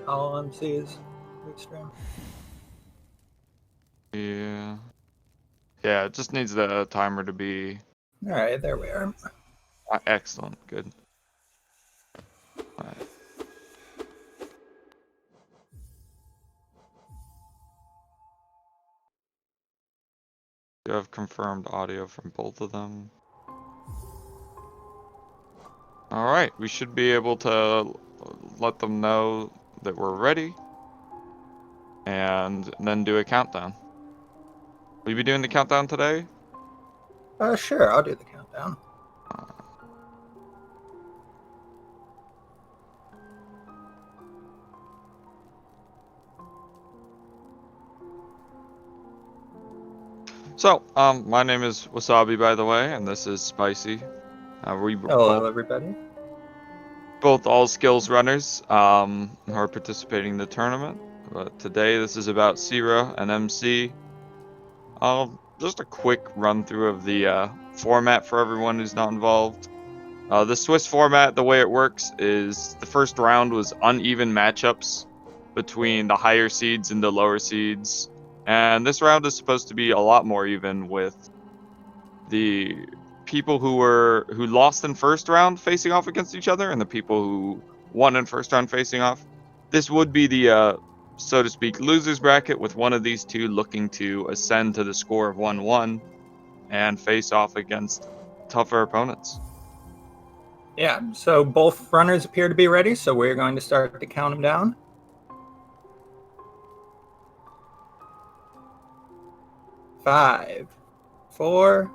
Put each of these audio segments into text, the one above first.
HollowMC's week stream. Yeah. Yeah, it just needs the timer to be... Alright, there we are. Excellent, good. Alright. You have confirmed audio from both of them. Alright, we should be able to let them know that we're ready. And then do a countdown. Will you be doing the countdown today? Sure, I'll do the countdown. So, my name is Wasabi, by the way, and this is Spicy. Hello, everybody. Both all skills runners who are participating in the tournament. But today, this is about Tsira and MC. Just a quick run through of the format for everyone who's not involved. The Swiss format, the way it works is the first round was uneven matchups between the higher seeds and the lower seeds. And this round is supposed to be a lot more even, with the people who lost in first round facing off against each other and the people who won in first round facing off. This would be the so to speak losers bracket, with one of these two looking to ascend to the score of 1-1 and face off against tougher opponents. Yeah, so both runners appear to be ready, so we're going to start to count them down. 5, 4,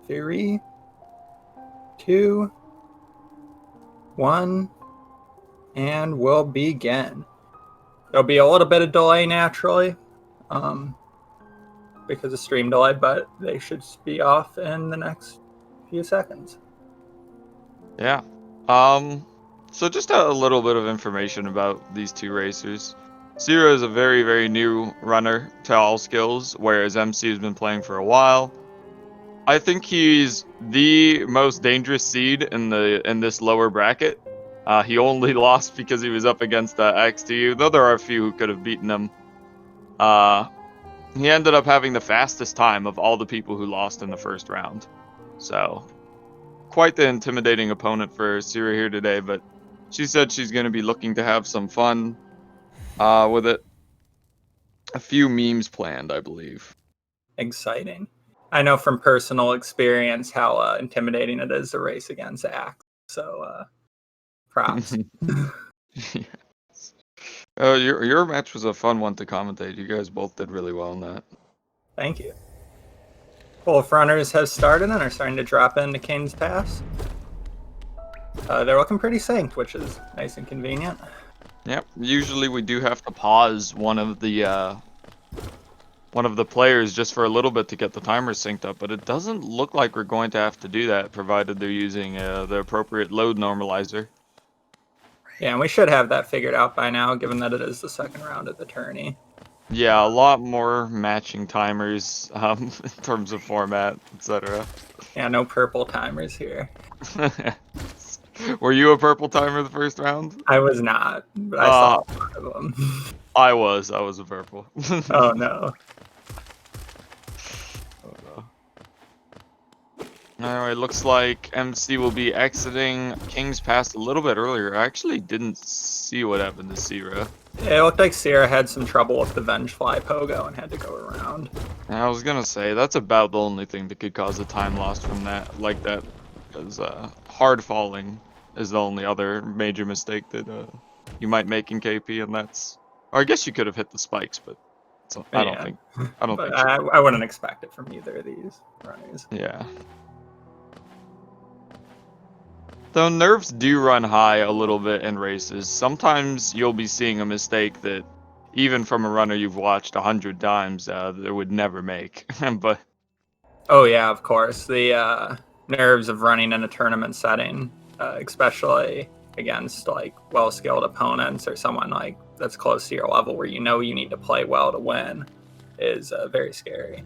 3, 2, 1, and we'll begin. There'll be a little bit of delay naturally, because of stream delay, but they should be off in the next few seconds. Yeah. So just a little bit of information about these two racers. Tsira is a very, very new runner to all skills, whereas MC has been playing for a while. I think he's the most dangerous seed in this lower bracket. He only lost because he was up against XTU, though there are a few who could have beaten him. He ended up having the fastest time of all the people who lost in the first round. So, quite the intimidating opponent for Tsira here today, but she said she's going to be looking to have some fun with it. A few memes planned, I believe. Exciting. I know from personal experience how intimidating it is to race against Axe. So, props. Yes. Your match was a fun one to commentate. You guys both did really well in that. Thank you. Both runners have started and are starting to drop into King's Pass. They're looking pretty synced, which is nice and convenient. Yep. Usually we do have to pause one of the players just for a little bit to get the timer synced up, but it doesn't look like we're going to have to do that, provided they're using the appropriate load normalizer. Yeah, and we should have that figured out by now, given that it is the second round of the tourney. Yeah, a lot more matching timers in terms of format, etc. Yeah, no purple timers here. Were you a purple timer the first round? I was not, but I saw a lot of them. I was a purple. Oh no. Oh no. Anyway, looks like MC will be exiting King's Pass a little bit earlier. I actually didn't see what happened to Tsira. Yeah, it looked like Tsira had some trouble with the Vengefly pogo and had to go around. I was gonna say, that's about the only thing that could cause a time loss from that, like that, because hard falling is the only other major mistake that you might make in KP, and that's, or I guess you could have hit the spikes, but I don't think I wouldn't expect it from either of these runners. Yeah. Though nerves do run high a little bit in races, sometimes you'll be seeing a mistake that even from a runner you've watched 100 times, they would never make. But oh yeah, of course, the nerves of running in a tournament setting, especially against like well-skilled opponents or someone like that's close to your level where you know you need to play well to win, is very scary.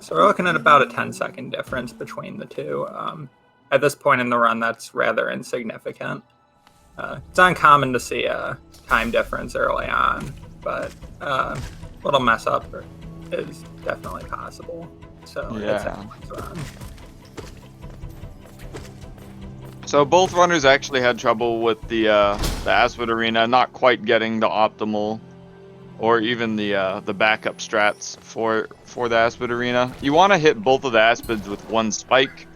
So we're looking at about a 10-second difference between the two. At this point in the run, that's rather insignificant. It's uncommon to see a time difference early on, but a little mess up is definitely possible. So it's anyone's run. So both runners actually had trouble with the Aspid Arena not quite getting the optimal, or even the backup strats for the Aspid Arena. You want to hit both of the Aspids with one spike.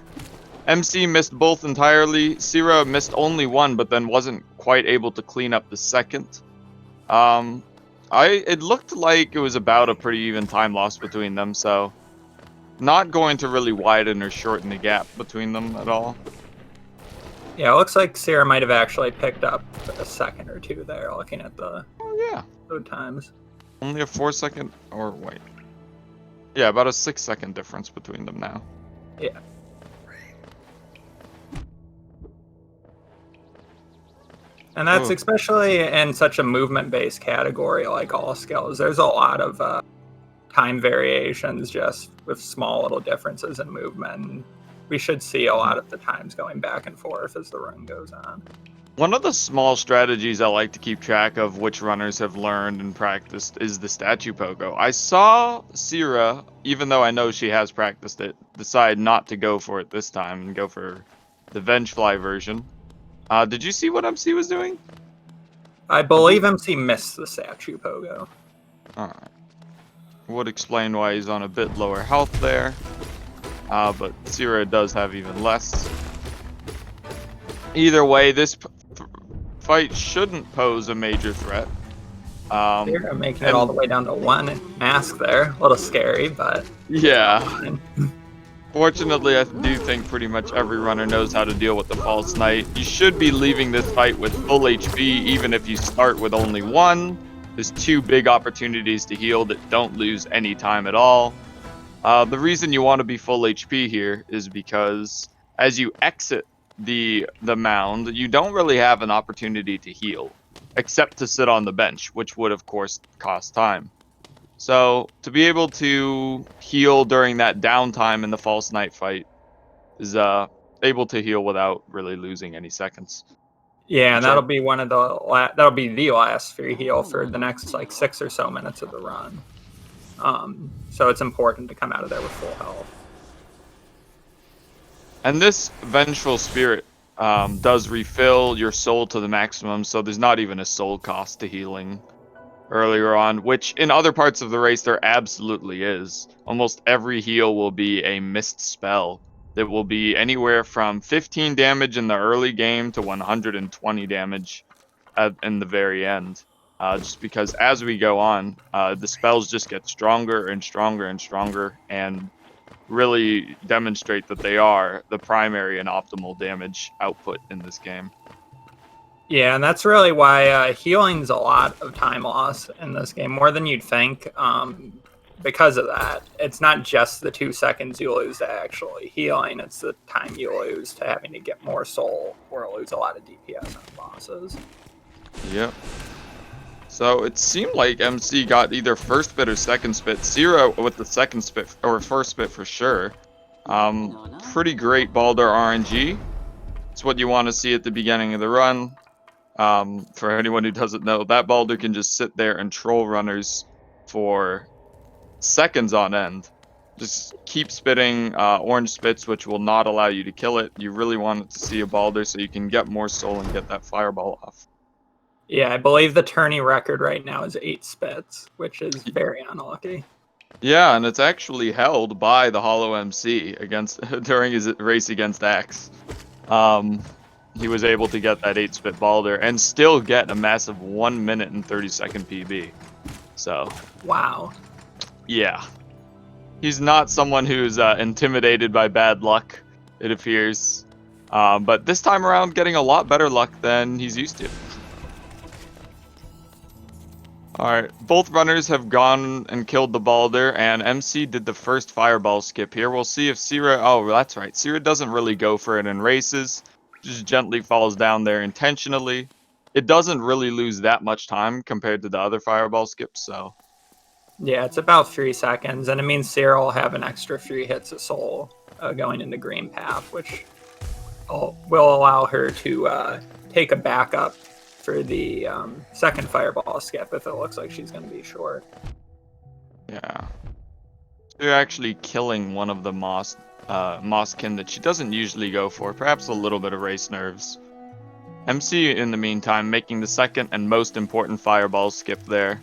MC missed both entirely. Tsira missed only one, but then wasn't quite able to clean up the second. It looked like it was about a pretty even time loss between them, so not going to really widen or shorten the gap between them at all. Yeah, it looks like Tsira might have actually picked up a second or two there, looking at the load times. Only a 4-second, or wait. Yeah, about a 6-second difference between them now. Yeah. And that's especially in such a movement-based category like all skills. There's a lot of time variations just with small little differences in movement. We should see a lot of the times going back and forth as the run goes on. One of the small strategies I like to keep track of which runners have learned and practiced is the statue pogo. I saw Tsira, even though I know she has practiced it, decide not to go for it this time and go for the Vengefly version. Did you see what MC was doing? I believe MC missed the statue pogo. Alright. Would explain why he's on a bit lower health there. But Tsira does have even less. Either way, this fight shouldn't pose a major threat. Tsira making it all the way down to one mask there. A little scary, but yeah. Fortunately, I do think pretty much every runner knows how to deal with the False Knight. You should be leaving this fight with full HP, even if you start with only one. There's two big opportunities to heal that don't lose any time at all. The reason you want to be full HP here is because as you exit the mound, you don't really have an opportunity to heal, except to sit on the bench, which would of course cost time. So to be able to heal during that downtime in the False Knight fight is able to heal without really losing any seconds. Yeah, and that'll be that'll be the last free heal for the next like 6 or so minutes of the run. So it's important to come out of there with full health. And this Vengeful Spirit does refill your soul to the maximum, so there's not even a soul cost to healing earlier on, which in other parts of the race there absolutely is. Almost every heal will be a missed spell that will be anywhere from 15 damage in the early game to 120 damage in the very end. Just because as we go on, the spells just get stronger and stronger and stronger, and really demonstrate that they are the primary and optimal damage output in this game. Yeah, and that's really why healing's a lot of time loss in this game, more than you'd think. Because of that, it's not just the 2 seconds you lose to actually healing, it's the time you lose to having to get more soul or lose a lot of DPS on bosses. Yep. So it seemed like MC got either first spit or second spit. Tsira with the second spit, or first spit for sure. Pretty great Baldur RNG. It's what you want to see at the beginning of the run. For anyone who doesn't know, that Baldur can just sit there and troll runners for seconds on end. Just keep spitting orange spits, which will not allow you to kill it. You really want to see a Baldur so you can get more soul and get that fireball off. Yeah, I believe the tourney record right now is 8 spits, which is very unlucky. Yeah, and it's actually held by the HollowMC against during his race against Axe. He was able to get that 8-spit Baldur and still get a massive 1 minute and 30-second PB. So, wow. Yeah. He's not someone who's intimidated by bad luck, it appears. But this time around, getting a lot better luck than he's used to. Alright, both runners have gone and killed the Baldur, and MC did the first fireball skip here. We'll see if Tsira... Oh, that's right. Tsira doesn't really go for it in races. Just gently falls down there intentionally. It doesn't really lose that much time compared to the other fireball skips, so... Yeah, it's about 3 seconds, and it means Tsira will have an extra 3 hits of soul going into green path, which will allow her to take a backup for the second fireball skip if it looks like she's going to be short. Yeah. They're actually killing one of the Mosskin that she doesn't usually go for. Perhaps a little bit of race nerves. MC, in the meantime, making the second and most important fireball skip there.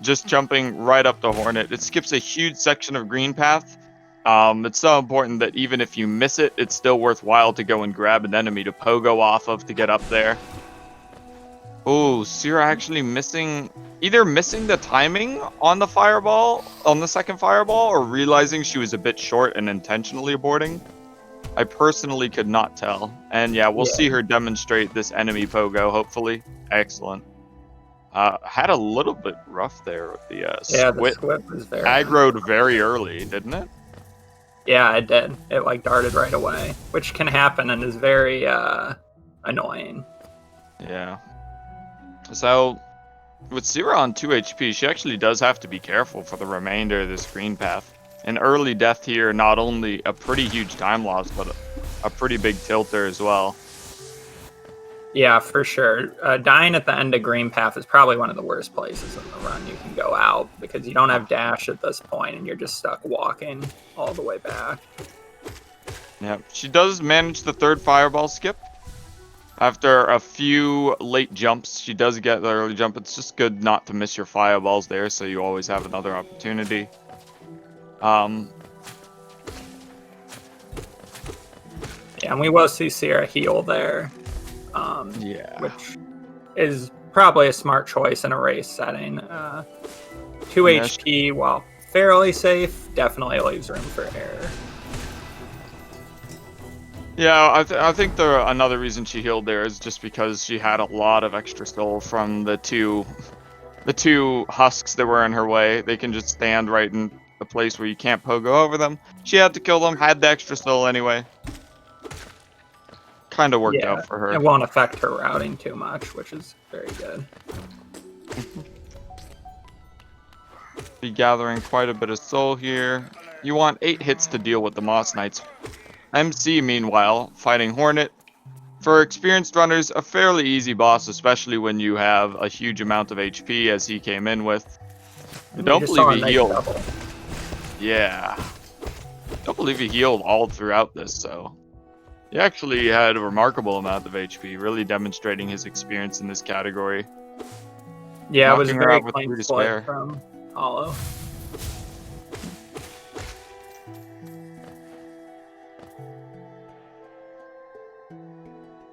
Just jumping right up to Hornet. It skips a huge section of green path. It's so important that even if you miss it, it's still worthwhile to go and grab an enemy to pogo off of to get up there. Oh, Tsira actually either missing the timing on the fireball, on the second fireball, or realizing she was a bit short and intentionally aborting. I personally could not tell. And yeah, we'll see her demonstrate this enemy pogo, hopefully. Excellent. Had a little bit rough there with the Yeah, the squid. squib was very Aggroed very early, didn't it? Yeah, it did. It like darted right away, which can happen and is very annoying. Yeah. So, with Tsira on 2 HP, she actually does have to be careful for the remainder of this green path. An early death here, not only a pretty huge time loss, but a pretty big tilter as well. Yeah, for sure. Dying at the end of green path is probably one of the worst places in the run you can go out, because you don't have dash at this point and you're just stuck walking all the way back. Yeah, she does manage the third fireball skip. After a few late jumps, she does get the early jump. It's just good not to miss your fireballs there, so you always have another opportunity. Yeah, and we will see Tsira heal there. Yeah. Which is probably a smart choice in a race setting. 2 HP, while fairly safe, definitely leaves room for error. Yeah, I think another reason she healed there is just because she had a lot of extra soul from the two husks that were in her way. They can just stand right in a place where you can't pogo over them. She had to kill them, had the extra soul anyway. Kind of worked out for her. It won't affect her routing too much, which is very good. Be gathering quite a bit of soul here. You want 8 hits to deal with the Moss Knights. MC, meanwhile, fighting Hornet. For experienced runners, a fairly easy boss, especially when you have a huge amount of HP as he came in with. I don't believe he healed. Yeah. Don't believe he healed all throughout this, so. He actually had a remarkable amount of HP, really demonstrating his experience in this category. Yeah, it was very clean split from Hollow.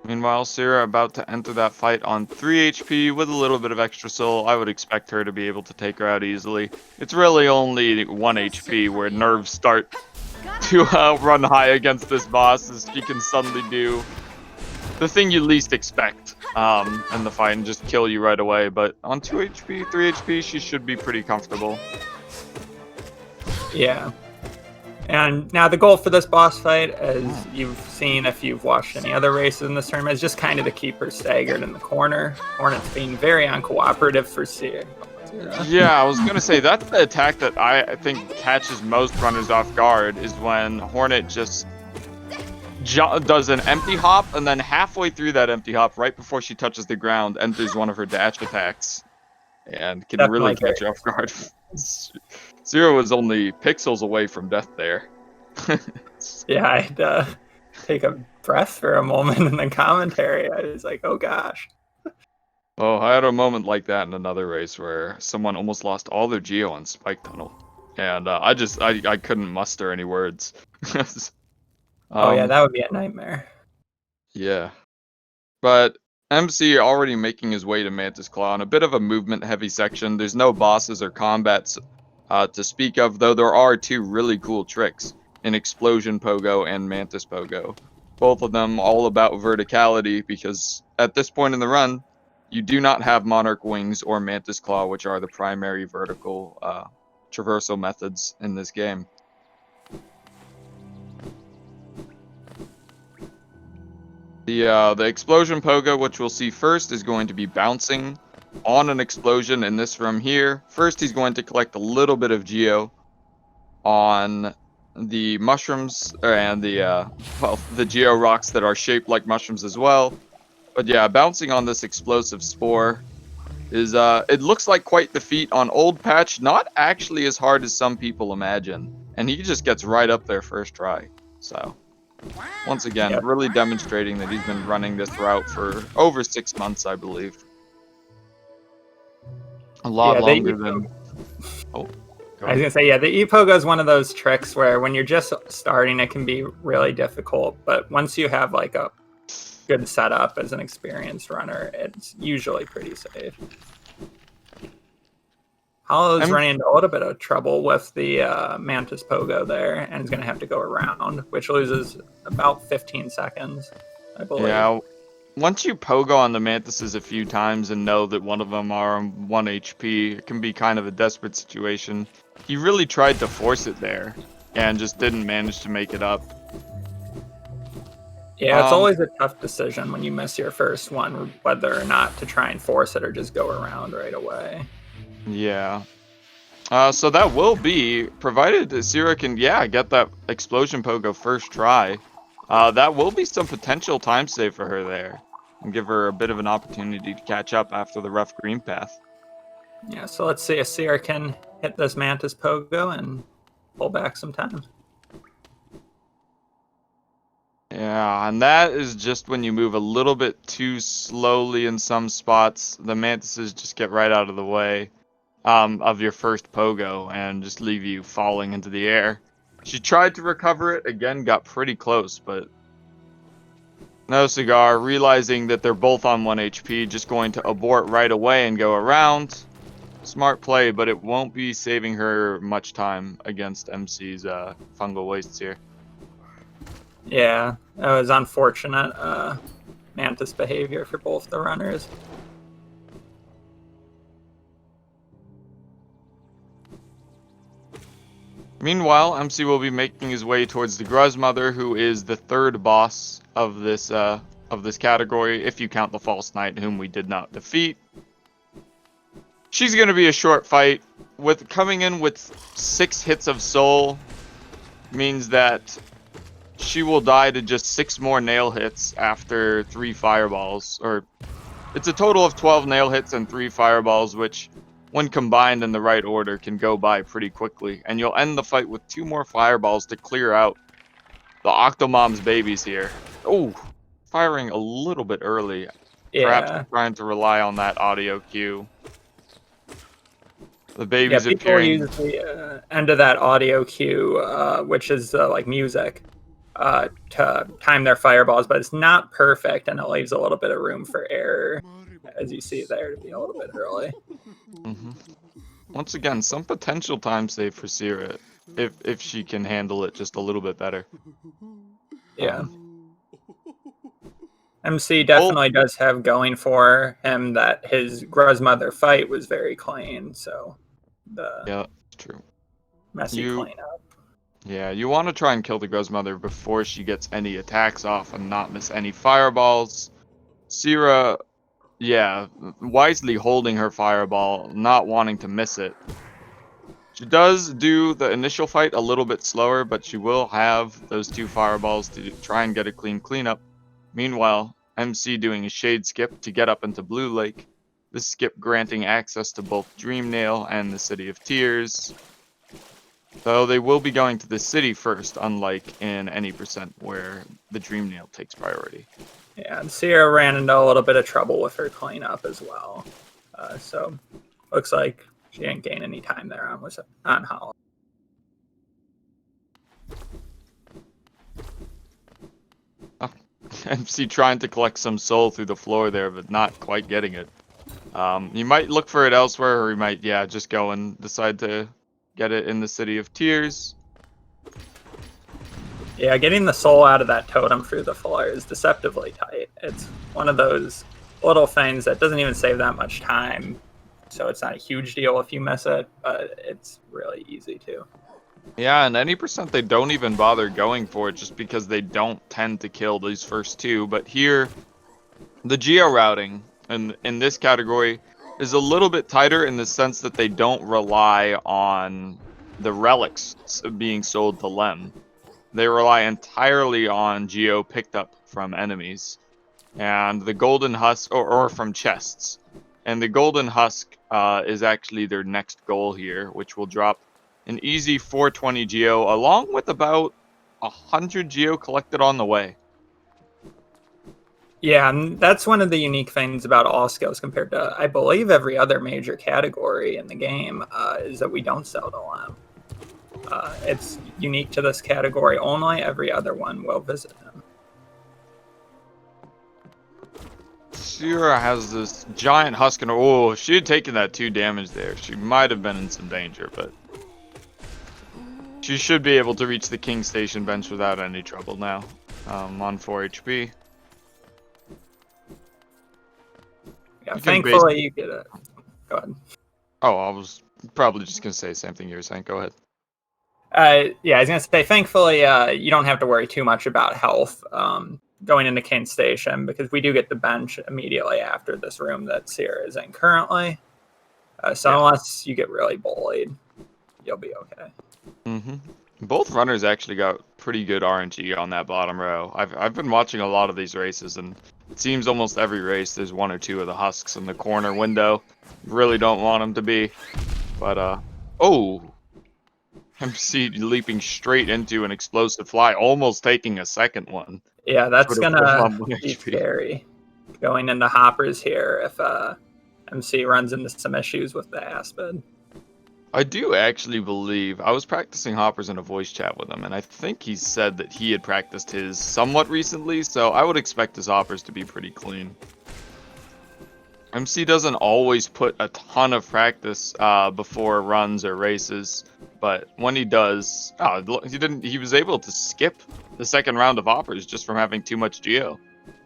Meanwhile, Tsira about to enter that fight on 3 HP with a little bit of extra soul. I would expect her to be able to take her out easily. It's really only 1 HP where nerves start to run high against this boss, as she can suddenly do the thing you least expect in the fight and just kill you right away. But on 2 HP, 3 HP, she should be pretty comfortable. Yeah. And now the goal for this boss fight, as you've seen if you've watched any other races in this tournament, is just kind of to keep her staggered in the corner. Hornet's being very uncooperative for Tsira. Yeah, I was going to say, that's the attack that I think catches most runners off guard, is when Hornet just does an empty hop, and then halfway through that empty hop, right before she touches the ground, enters one of her dash attacks. And can really catch you off guard. Tsira was only pixels away from death there. Yeah, I had to take a breath for a moment in the commentary. I was like, oh gosh. Oh, I had a moment like that in another race where someone almost lost all their Geo on Spike Tunnel. And I couldn't muster any words. Oh yeah, that would be a nightmare. Yeah. But MC already making his way to Mantis Claw in a bit of a movement-heavy section. There's no bosses or combats to speak of, though there are 2 really cool tricks in Explosion Pogo and Mantis Pogo. Both of them all about verticality, because at this point in the run, you do not have Monarch Wings or Mantis Claw, which are the primary vertical traversal methods in this game. The Explosion Pogo, which we'll see first, is going to be bouncing on an explosion in this room here. First, he's going to collect a little bit of geo on the mushrooms and the the geo rocks that are shaped like mushrooms as well. But yeah, bouncing on this explosive spore is it looks like quite the feat on old patch, not actually as hard as some people imagine, and he just gets right up there first try. So once again, Yep. really demonstrating that he's been running this route for over 6 months, I believe. A lot Yeah, longer than. Oh, go I was ahead. gonna say, yeah, the e-pogo is one of those tricks where when you're just starting, it can be really difficult. But once you have like a good setup as an experienced runner, it's usually pretty safe. Hollow's running into a little bit of trouble with the Mantis Pogo there, and is going to have to go around, which loses about 15 seconds, I believe. Yeah, once you pogo on the mantises a few times and know that one of them are on 1 HP, it can be kind of a desperate situation. He really tried to force it there and just didn't manage to make it up. Yeah, it's always a tough decision when you miss your first one, whether or not to try and force it or just go around right away. Yeah. So that will be, provided Tsira can, yeah, get that explosion pogo first try. That will be some potential time save for her there. And give her a bit of an opportunity to catch up after the rough green path. Yeah, so let's see if Tsira can hit this Mantis Pogo and pull back some time. Yeah, and that is just when you move a little bit too slowly in some spots. The mantises just get right out of the way of your first pogo and just leave you falling into the air. She tried to recover it, again, got pretty close, but no cigar, realizing that they're both on 1 HP, just going to abort right away and go around. Smart play, but it won't be saving her much time against MC's fungal wastes here. Yeah, that was unfortunate Mantis behavior for both the runners. Meanwhile, MC will be making his way towards the Gruzmother, who is the third boss of this category, if you count the False Knight, whom we did not defeat. She's going to be a short fight. With coming in with 6 hits of soul means that she will die to just 6 more nail hits after 3 fireballs, or it's a total of 12 nail hits and 3 fireballs, which when combined in the right order can go by pretty quickly, and you'll end the fight with 2 more fireballs to clear out the Octomom's babies here. Oh, firing a little bit early. Yeah. Perhaps trying to rely on that audio cue. The Yeah, babies people appearing. use the end of that audio cue, which is like music, to time their fireballs, but it's not perfect, and it leaves a little bit of room for error, as you see there, to be a little bit early. Once again, some potential time save for Tsira if she can handle it just a little bit better. Yeah. MC definitely does have going for him that his Gruzmother fight was very clean, so yeah, that's true. Messy cleanup. Yeah, you want to try and kill the Gruzmother before she gets any attacks off and not miss any fireballs. Tsira, yeah, wisely holding her fireball, not wanting to miss it. She does do the initial fight a little bit slower, but she will have those 2 fireballs to try and get a clean cleanup. Meanwhile, MC doing a shade skip to get up into Blue Lake. This skip granting access to both Dreamnail and the City of Tears. Though they will be going to the city first, unlike in any percent where the Dreamnail takes priority. Yeah, and Tsira ran into a little bit of trouble with her cleanup as well. So looks like she didn't gain any time there on Hollow. MC trying to collect some soul through the floor there, but not quite getting it. You might look for it elsewhere, or you might, yeah, just go and decide to get it in the City of Tears. Yeah, getting the soul out of that totem through the floor is deceptively tight. It's one of those little things that doesn't even save that much time, so it's not a huge deal if you miss it, but it's really easy to. Yeah, and any percent they don't even bother going for it just because they don't tend to kill these first 2. But here, the geo routing in this category is a little bit tighter in the sense that they don't rely on the relics being sold to Lem. They rely entirely on geo picked up from enemies. And the golden husk, or from chests. And the golden husk is actually their next goal here, which will drop an easy 420 geo, along with about 100 geo collected on the way. Yeah, and that's one of the unique things about all skills compared to, I believe, every other major category in the game, is that we don't sell to Lem. It's unique to this category only. Every other one will visit him. Tsira has this giant husk, and oh, if she had taken that 2 damage there, she might have been in some danger, but she should be able to reach the King Station bench without any trouble now. On 4 HP. Yeah, thankfully you get it. Go ahead. Oh, I was probably just gonna say the same thing you were saying. Go ahead. Yeah, I was gonna say, thankfully, you don't have to worry too much about health going into King Station, because we do get the bench immediately after this room that Tsira is in currently. So yeah, unless you get really bullied, you'll be okay. Both runners actually got pretty good RNG on that bottom row. I've been watching a lot of these races, and it seems almost every race there's 1 or 2 of the husks in the corner window. Really don't want them to be, but oh, MC leaping straight into an explosive fly, almost taking a second one. Yeah, that's gonna be scary going into hoppers here if MC runs into some issues with the Aspid. I do actually believe, I was practicing hoppers in a voice chat with him, and I think he said that he had practiced his somewhat recently, so I would expect his hoppers to be pretty clean. MC doesn't always put a ton of practice before runs or races, but when he does, he was able to skip the second round of hoppers just from having too much geo.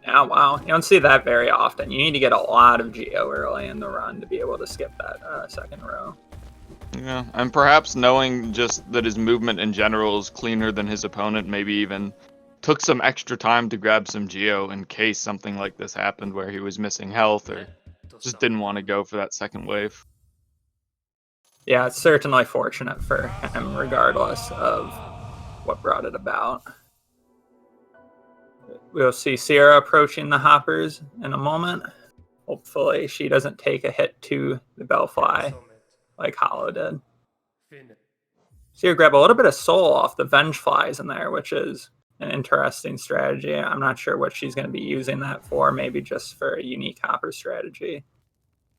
Yeah, wow. You don't see that very often. You need to get a lot of geo early in the run to be able to skip that second row. Yeah, and perhaps knowing just that his movement in general is cleaner than his opponent, maybe even took some extra time to grab some geo in case something like this happened where he was missing health or just didn't want to go for that second wave. Yeah, it's certainly fortunate for him regardless of what brought it about. We'll see Tsira approaching the hoppers in a moment. Hopefully she doesn't take a hit to the Bellfly like Hollow did. Tsira grab a little bit of soul off the Venge Flies in there, which is an interesting strategy. I'm not sure what she's going to be using that for, maybe just for a unique hopper strategy.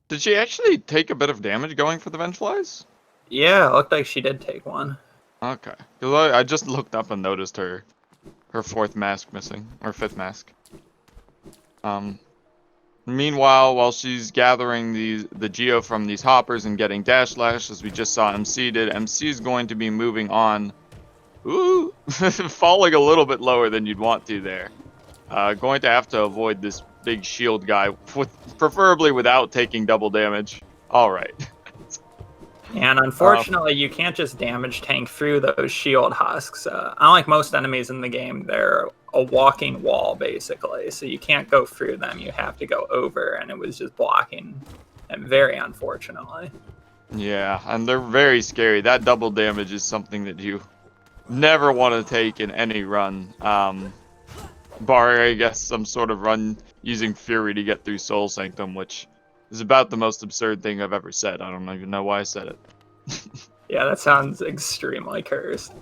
Did she actually take a bit of damage going for the Venge Flies? Yeah, it looked like she did take one. Okay, because I just looked up and noticed her 4th mask missing, or 5th mask. Meanwhile, while she's gathering the geo from these hoppers and getting dash slash, as we just saw MC did, MC is going to be moving on. Ooh, falling a little bit lower than you'd want to there. Going to have to avoid this big shield guy, preferably without taking double damage. All right. And unfortunately, you can't just damage tank through those shield husks. Unlike most enemies in the game, they're a walking wall, basically. So you can't go through them. You have to go over, and it was just blocking them very unfortunately. Yeah, and they're very scary. That double damage is something that you never want to take in any run. Bar, I guess, some sort of run using Fury to get through Soul Sanctum, which is about the most absurd thing I've ever said. I don't even know why I said it. Yeah, that sounds extremely cursed.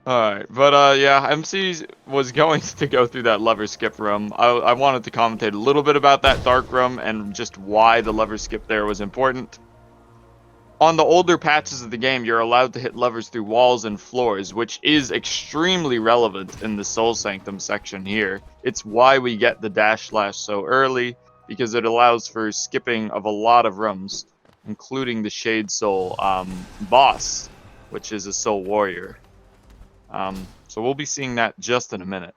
Alright, but yeah, MC was going to go through that lever skip room. I wanted to commentate a little bit about that dark room and just why the lever skip there was important. On the older patches of the game, you're allowed to hit levers through walls and floors, which is extremely relevant in the Soul Sanctum section here. It's why we get the dash slash so early, because it allows for skipping of a lot of rooms, including the Shade Soul boss, which is a Soul Warrior. So we'll be seeing that just in a minute.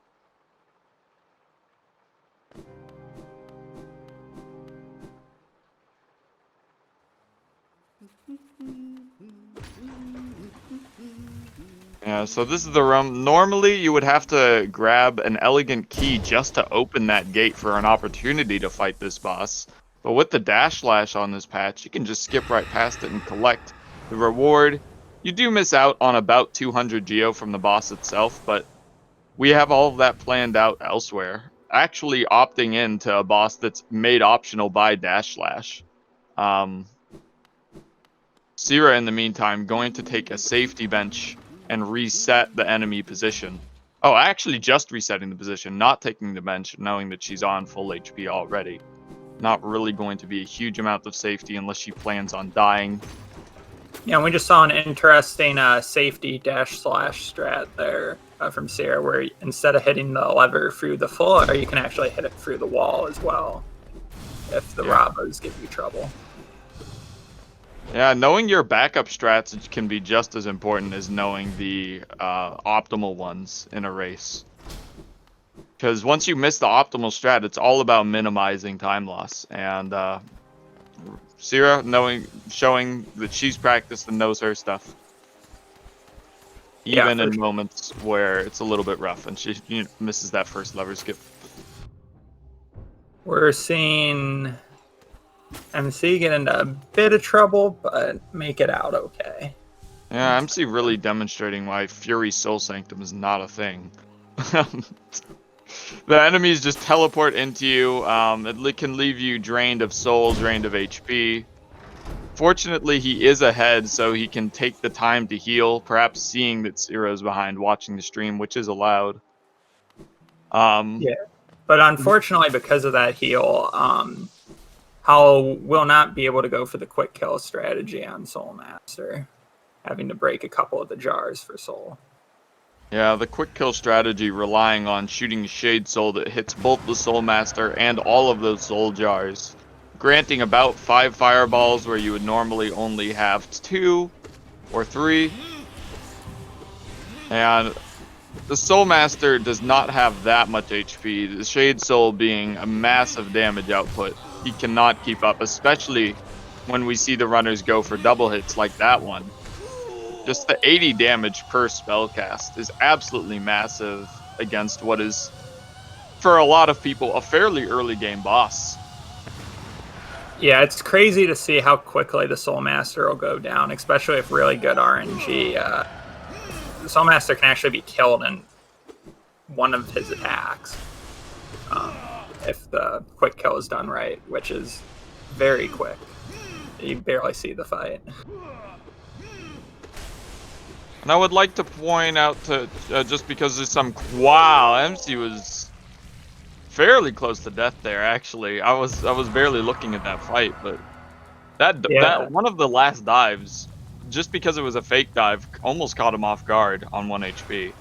Yeah, so this is the room. Normally, you would have to grab an elegant key just to open that gate for an opportunity to fight this boss. But with the dash slash on this patch, you can just skip right past it and collect the reward. You do miss out on about 200 geo from the boss itself, but we have all of that planned out elsewhere. Actually opting into a boss that's made optional by dash slash. Tsira, in the meantime, going to take a safety bench and reset the enemy position. Oh, actually just resetting the position, not taking the bench, knowing that she's on full HP already. Not really going to be a huge amount of safety unless she plans on dying. Yeah, we just saw an interesting safety dash slash strat there from Tsira, where instead of hitting the lever through the floor, you can actually hit it through the wall as well, if the Rabas give you trouble. Yeah, knowing your backup strats can be just as important as knowing the optimal ones in a race. Because once you miss the optimal strat, it's all about minimizing time loss. And Tsira showing that she's practiced and knows her stuff. Even in moments where it's a little bit rough and she misses that first lever skip. We're seeing MC get into a bit of trouble, but make it out okay. Yeah, MC really demonstrating why Fury Soul Sanctum is not a thing. The enemies just teleport into you. It can leave you drained of soul, drained of HP. Fortunately, he is ahead, so he can take the time to heal, perhaps seeing that Tsira's behind, watching the stream, which is allowed. Yeah, but unfortunately, because of that heal, Hollow will not be able to go for the quick kill strategy on Soul Master, having to break a couple of the jars for Soul. Yeah, the quick kill strategy relying on shooting Shade Soul that hits both the Soul Master and all of those soul jars, granting about 5 fireballs where you would normally only have 2 or 3. And the Soul Master does not have that much HP, the Shade Soul being a massive damage output. He cannot keep up, especially when we see the runners go for double hits like that one. Just the 80 damage per spellcast is absolutely massive against what is, for a lot of people, a fairly early game boss. Yeah, it's crazy to see how quickly the Soul Master will go down, especially if really good RNG. The Soul Master can actually be killed in one of his attacks if the quick kill is done right, which is very quick. You barely see the fight. And I would like to point out to just because there's some MC was fairly close to death there. Actually, I was barely looking at that fight, but that one of the last dives, just because it was a fake dive, almost caught him off guard on 1 HP.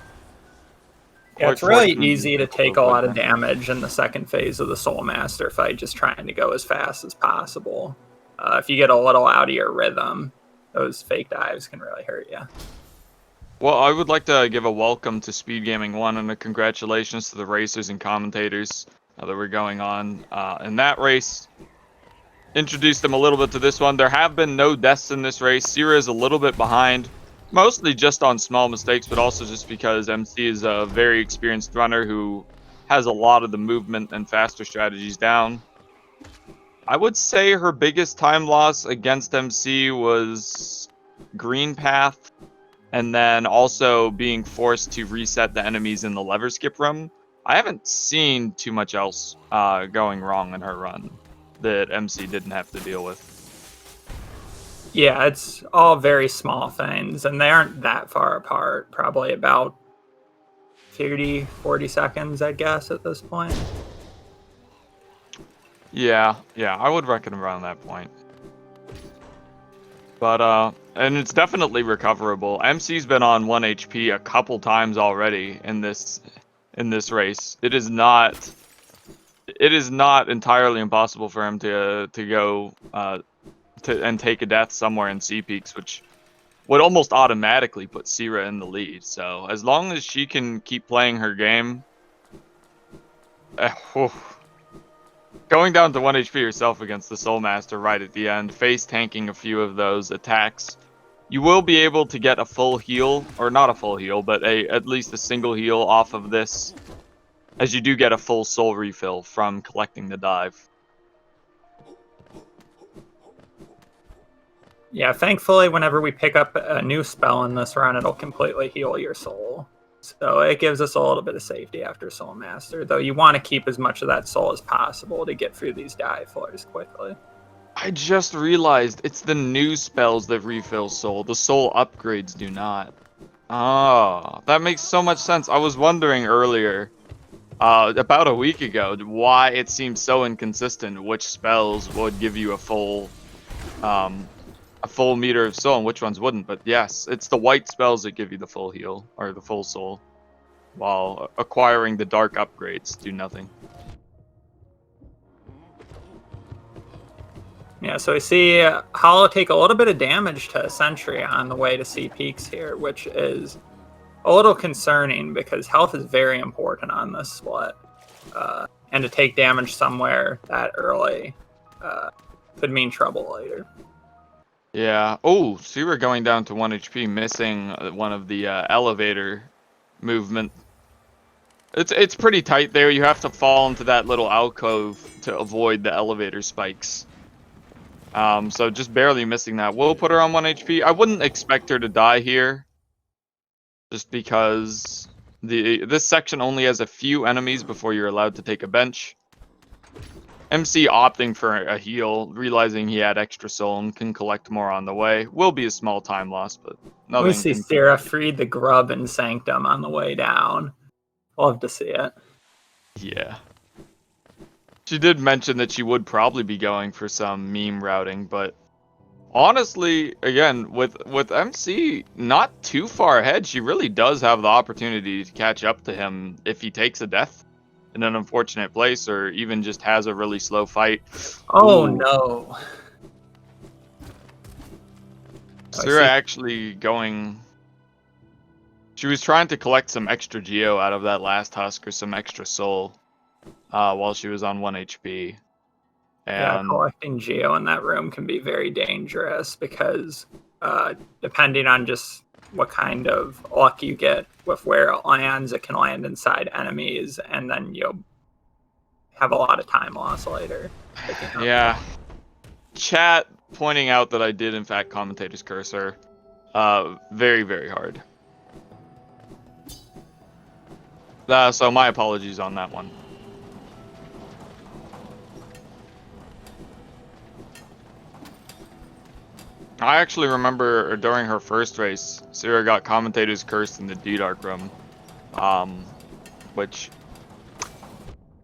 Yeah, it's really easy to take a lot of damage in the second phase of the Soul Master fight, just trying to go as fast as possible. If you get a little out of your rhythm, those fake dives can really hurt you. Well, I would like to give a welcome to SpeedGaming 1 and a congratulations to the racers and commentators that were going on in that race. Introduced them a little bit to this one. There have been no deaths in this race. Tsira is a little bit behind, mostly just on small mistakes, but also just because MC is a very experienced runner who has a lot of the movement and faster strategies down. I would say her biggest time loss against MC was Green Path, and then also being forced to reset the enemies in the lever skip room. I haven't seen too much else going wrong in her run that MC didn't have to deal with. Yeah, it's all very small things, and they aren't that far apart. Probably about 30, 40 seconds, I guess, at this point. Yeah, I would reckon around that point. But, and it's definitely recoverable. MC's been on 1 HP a couple times already in this race. It is not entirely impossible for him to go and take a death somewhere in C peaks, which would almost automatically put Tsira in the lead. So as long as she can keep playing her game, going down to 1 HP herself against the Soul Master right at the end, face tanking a few of those attacks, You will be able to get a full heal, or not a full heal, but at least a single heal off of this, as you do get a full soul refill from collecting the dive. Yeah, thankfully, whenever we pick up a new spell in this run, it'll completely heal your soul. So it gives us a little bit of safety after Soul Master, though you want to keep as much of that soul as possible to get through these dive floors quickly. I just realized it's the new spells that refill soul. The soul upgrades do not. Oh, that makes so much sense. I was wondering earlier, about a week ago, why it seems so inconsistent which spells would give you a full meter of soul and which ones wouldn't. But yes, it's the white spells that give you the full heal, or the full soul, while acquiring the dark upgrades do nothing. Yeah, so we see Hollow take a little bit of damage to Sentry on the way to see peaks here, which is a little concerning because health is very important on this split. And to take damage somewhere that early could mean trouble later. Yeah. Oh, Tsira going down to 1 HP, missing one of the elevator movement. It's pretty tight there. You have to fall into that little alcove to avoid the elevator spikes. So just barely missing that. We'll put her on 1 HP. I wouldn't expect her to die here, just because this section only has a few enemies before you're allowed to take a bench. MC opting for a heal, realizing he had extra soul and can collect more on the way. Will be a small time loss, but nothing. We see Tsira freed the grub in Sanctum on the way down. Love to see it. Yeah. She did mention that she would probably be going for some meme routing, but honestly, again, with MC not too far ahead, she really does have the opportunity to catch up to him if he takes a death in an unfortunate place, or even just has a really slow fight. Oh, Ooh. no. Tsira actually going... She was trying to collect some extra Geo out of that last husk, or some extra soul, while she was on 1 HP. And yeah, collecting Geo in that room can be very dangerous because depending on just what kind of luck you get with where it lands, it can land inside enemies, and then you'll have a lot of time loss later. Yeah. Chat pointing out that I did, in fact, Commentator's Cursor. Very, very hard. So my apologies on that one. I actually remember during her first race, Tsira got Commentator's Curse in the D-Dark room. Which...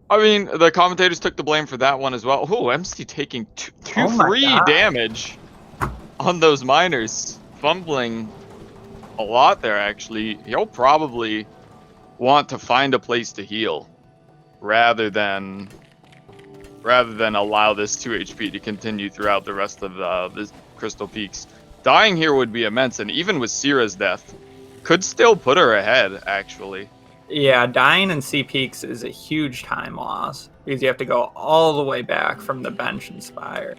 I mean, the commentators took the blame for that one as well. Oh, MC taking two free damage on those miners. Fumbling a lot there, actually. He'll probably want to find a place to heal rather than allow this 2 HP to continue throughout the rest of the Crystal Peaks. Dying here would be immense, and even with Tsira's death, could still put her ahead, actually. Yeah, dying in C Peaks is a huge time loss because you have to go all the way back from the bench and Spire.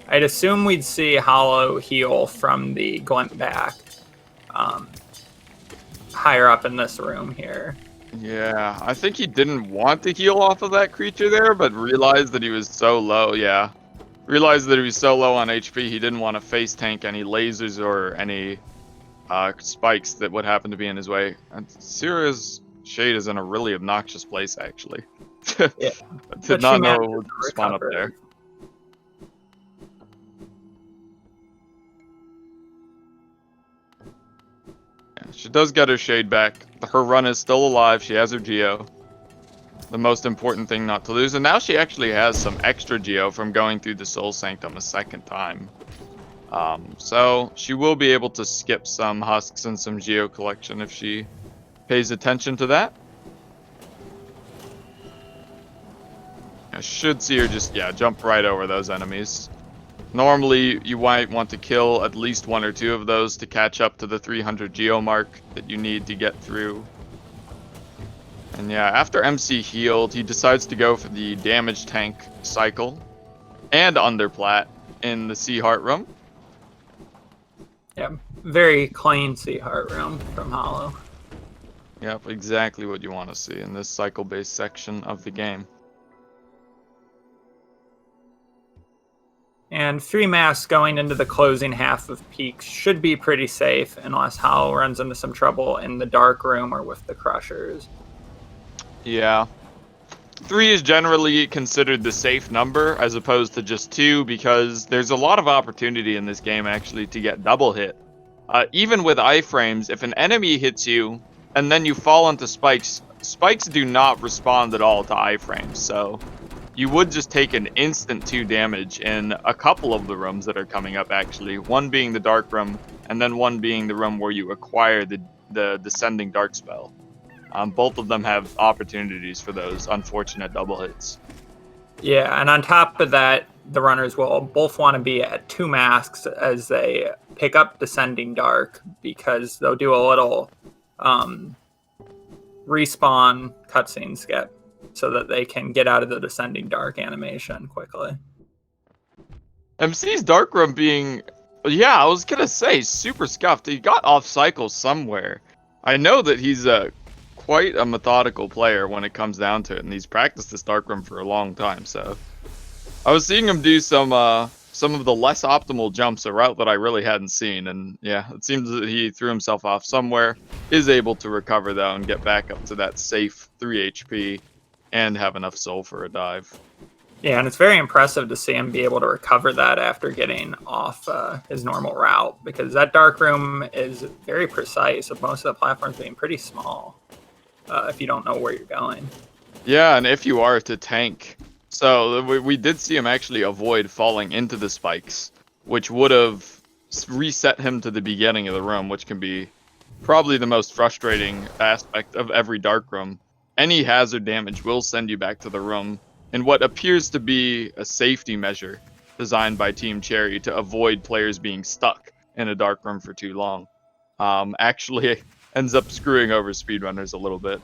I'd assume we'd see Hollow heal from the glint back higher up in this room here. Yeah, I think he didn't want to heal off of that creature there, but realized that he was so low, yeah. Realized that he was so low on HP, he didn't want to face tank any lasers or any spikes that would happen to be in his way. And Tsira's Shade is in a really obnoxious place, actually. Yeah. I did not know it would spawn up there. Yeah, she does get her Shade back. Her run is still alive. She has her Geo. The most important thing not to lose. And now she actually has some extra Geo from going through the Soul Sanctum a second time. So she will be able to skip some husks and some Geo collection if she pays attention to that. I should see her just, jump right over those enemies. Normally, you might want to kill at least 1 or 2 of those to catch up to the 300 Geo mark that you need to get through. And yeah, after MC healed, he decides to go for the damage tank cycle and underplat in the Sea Heart room. Yeah, very clean Sea Heart room from Hollow. Yep, exactly what you want to see in this cycle-based section of the game. And 3 masks going into the closing half of Peaks should be pretty safe unless Hollow runs into some trouble in the dark room or with the Crushers. Yeah. 3 is generally considered the safe number as opposed to just 2 because there's a lot of opportunity in this game actually to get double hit. Even with iframes, if an enemy hits you and then you fall into spikes, spikes do not respond at all to iframes, so you would just take an instant 2 damage in a couple of the rooms that are coming up actually, one being the dark room and then one being the room where you acquire the descending dark spell. Both of them have opportunities for those unfortunate double hits. Yeah, and on top of that, the runners will both want to be at 2 masks as they pick up Descending Dark because they'll do a little respawn cutscene skip so that they can get out of the Descending Dark animation quickly. MC's Dark Room being, yeah, I was gonna say, super scuffed. He got off cycle somewhere. I know that he's quite a methodical player when it comes down to it, and he's practiced this Dark Room for a long time, so I was seeing him do some of the less optimal jumps, a route that I really hadn't seen, and yeah, it seems that he threw himself off somewhere, is able to recover though and get back up to that safe 3 HP and have enough soul for a dive. Yeah, and it's very impressive to see him be able to recover that after getting off his normal route, because that dark room is very precise, with most of the platforms being pretty small if you don't know where you're going. Yeah, and if you are to tank. So we did see him actually avoid falling into the spikes, which would have reset him to the beginning of the room, which can be probably the most frustrating aspect of every dark room. Any hazard damage will send you back to the room in what appears to be a safety measure designed by Team Cherry to avoid players being stuck in a dark room for too long. Actually ends up screwing over speedrunners a little bit.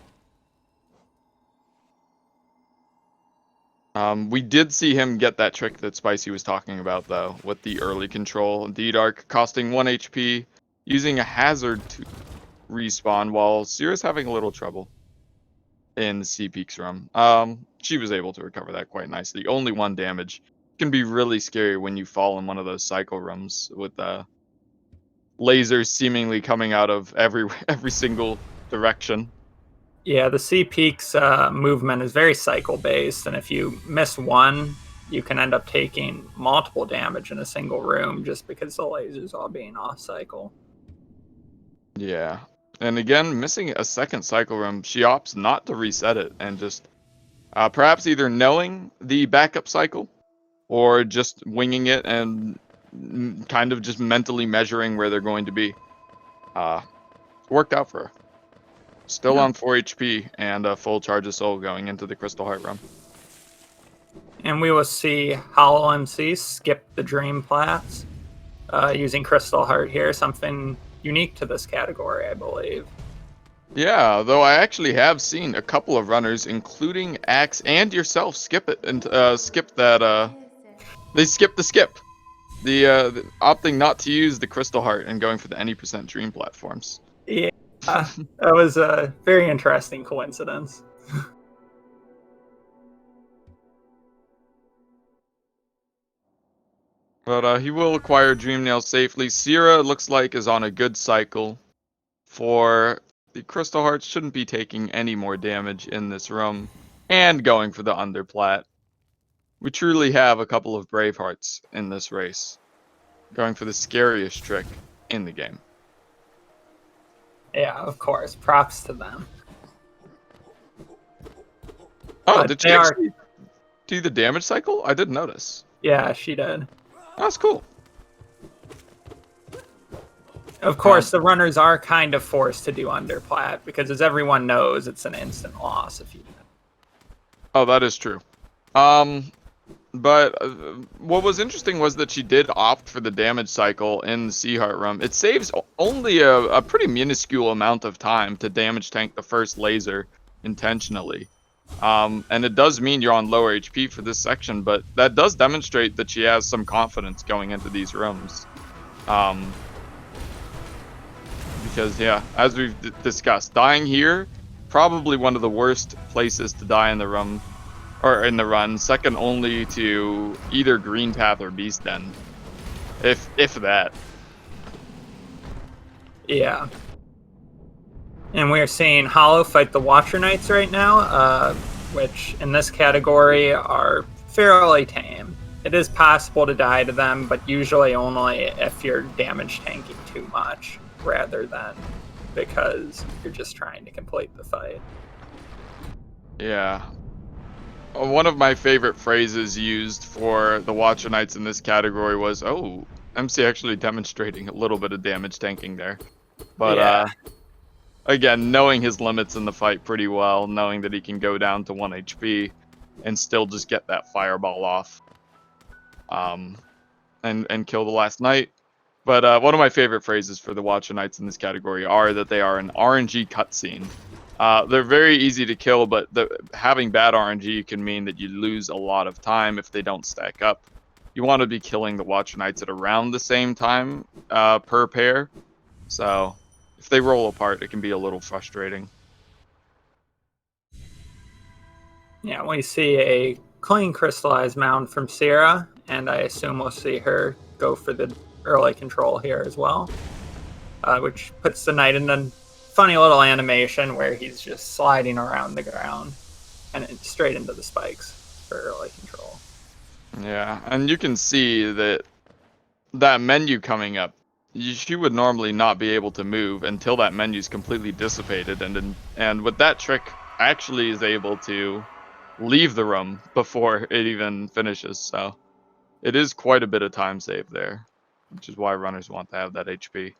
We did see him get that trick that Spicy was talking about, though, with the early control. D-Dark costing 1 HP, using a hazard to respawn, while Tsira's having a little trouble in the C-Peaks room. She was able to recover that quite nicely. Only 1 damage. It can be really scary when you fall in one of those cycle rooms with lasers seemingly coming out of every single direction. Yeah, the Sea Peaks movement is very cycle-based, and if you miss one, you can end up taking multiple damage in a single room just because the laser's all being off-cycle. Yeah, and again, missing a second cycle room, she opts not to reset it, and just perhaps either knowing the backup cycle, or just winging it and kind of just mentally measuring where they're going to be. Worked out for her. Still on 4 HP and a full charge of soul going into the Crystal Heart room. And we will see HollowMC skip the Dream Plats using Crystal Heart here, something unique to this category, I believe. Yeah, though I actually have seen a couple of runners, including Axe and yourself, skip it and skip that. They skipped the skip, the opting not to use the Crystal Heart and going for the any % Dream platforms. Yeah, that was a very interesting coincidence. But he will acquire Dream Nail safely. Tsira looks like is on a good cycle. For the Crystal Hearts, shouldn't be taking any more damage in this room, and going for the underplat. We truly have a couple of Bravehearts in this race, going for the scariest trick in the game. Yeah, of course. Props to them. Oh, did she actually do the damage cycle? I didn't notice. Yeah, she did. That's cool. Of course, the runners are kind of forced to do underplat because, as everyone knows, it's an instant loss if you do. Oh, that is true. But what was interesting was that she did opt for the damage cycle in the Sea Heart room. It saves only a pretty minuscule amount of time to damage tank the first laser intentionally. And it does mean you're on lower HP for this section, but that does demonstrate that she has some confidence going into these rooms. because yeah, as we've discussed, dying here, probably one of the worst places to die in the run, second only to either Green Path or Beast Den, if that. Yeah. And we're seeing Hollow fight the Watcher Knights right now, which in this category are fairly tame. It is possible to die to them, but usually only if you're damage tanking too much, rather than because you're just trying to complete the fight. Yeah. One of my favorite phrases used for the Watcher Knights in this category was, "Oh, MC actually demonstrating a little bit of damage tanking there." But Yeah. again, knowing his limits in the fight pretty well, knowing that he can go down to 1 HP and still just get that fireball off, and kill the last knight. But one of my favorite phrases for the Watcher Knights in this category are that they are an RNG cutscene. They're very easy to kill, but having bad RNG can mean that you lose a lot of time if they don't stack up. You want to be killing the Watcher Knights at around the same time per pair. So if they roll apart, it can be a little frustrating. Yeah, we see a clean crystallized mound from Tsira, and I assume we'll see her go for the early control here as well, which puts the knight in a funny little animation where he's just sliding around the ground and straight into the spikes for early control. Yeah, and you can see that menu coming up, she would normally not be able to move until that menu's completely dissipated, and with that trick, actually is able to leave the room before it even finishes. So it is quite a bit of time saved there, which is why runners want to have that HP.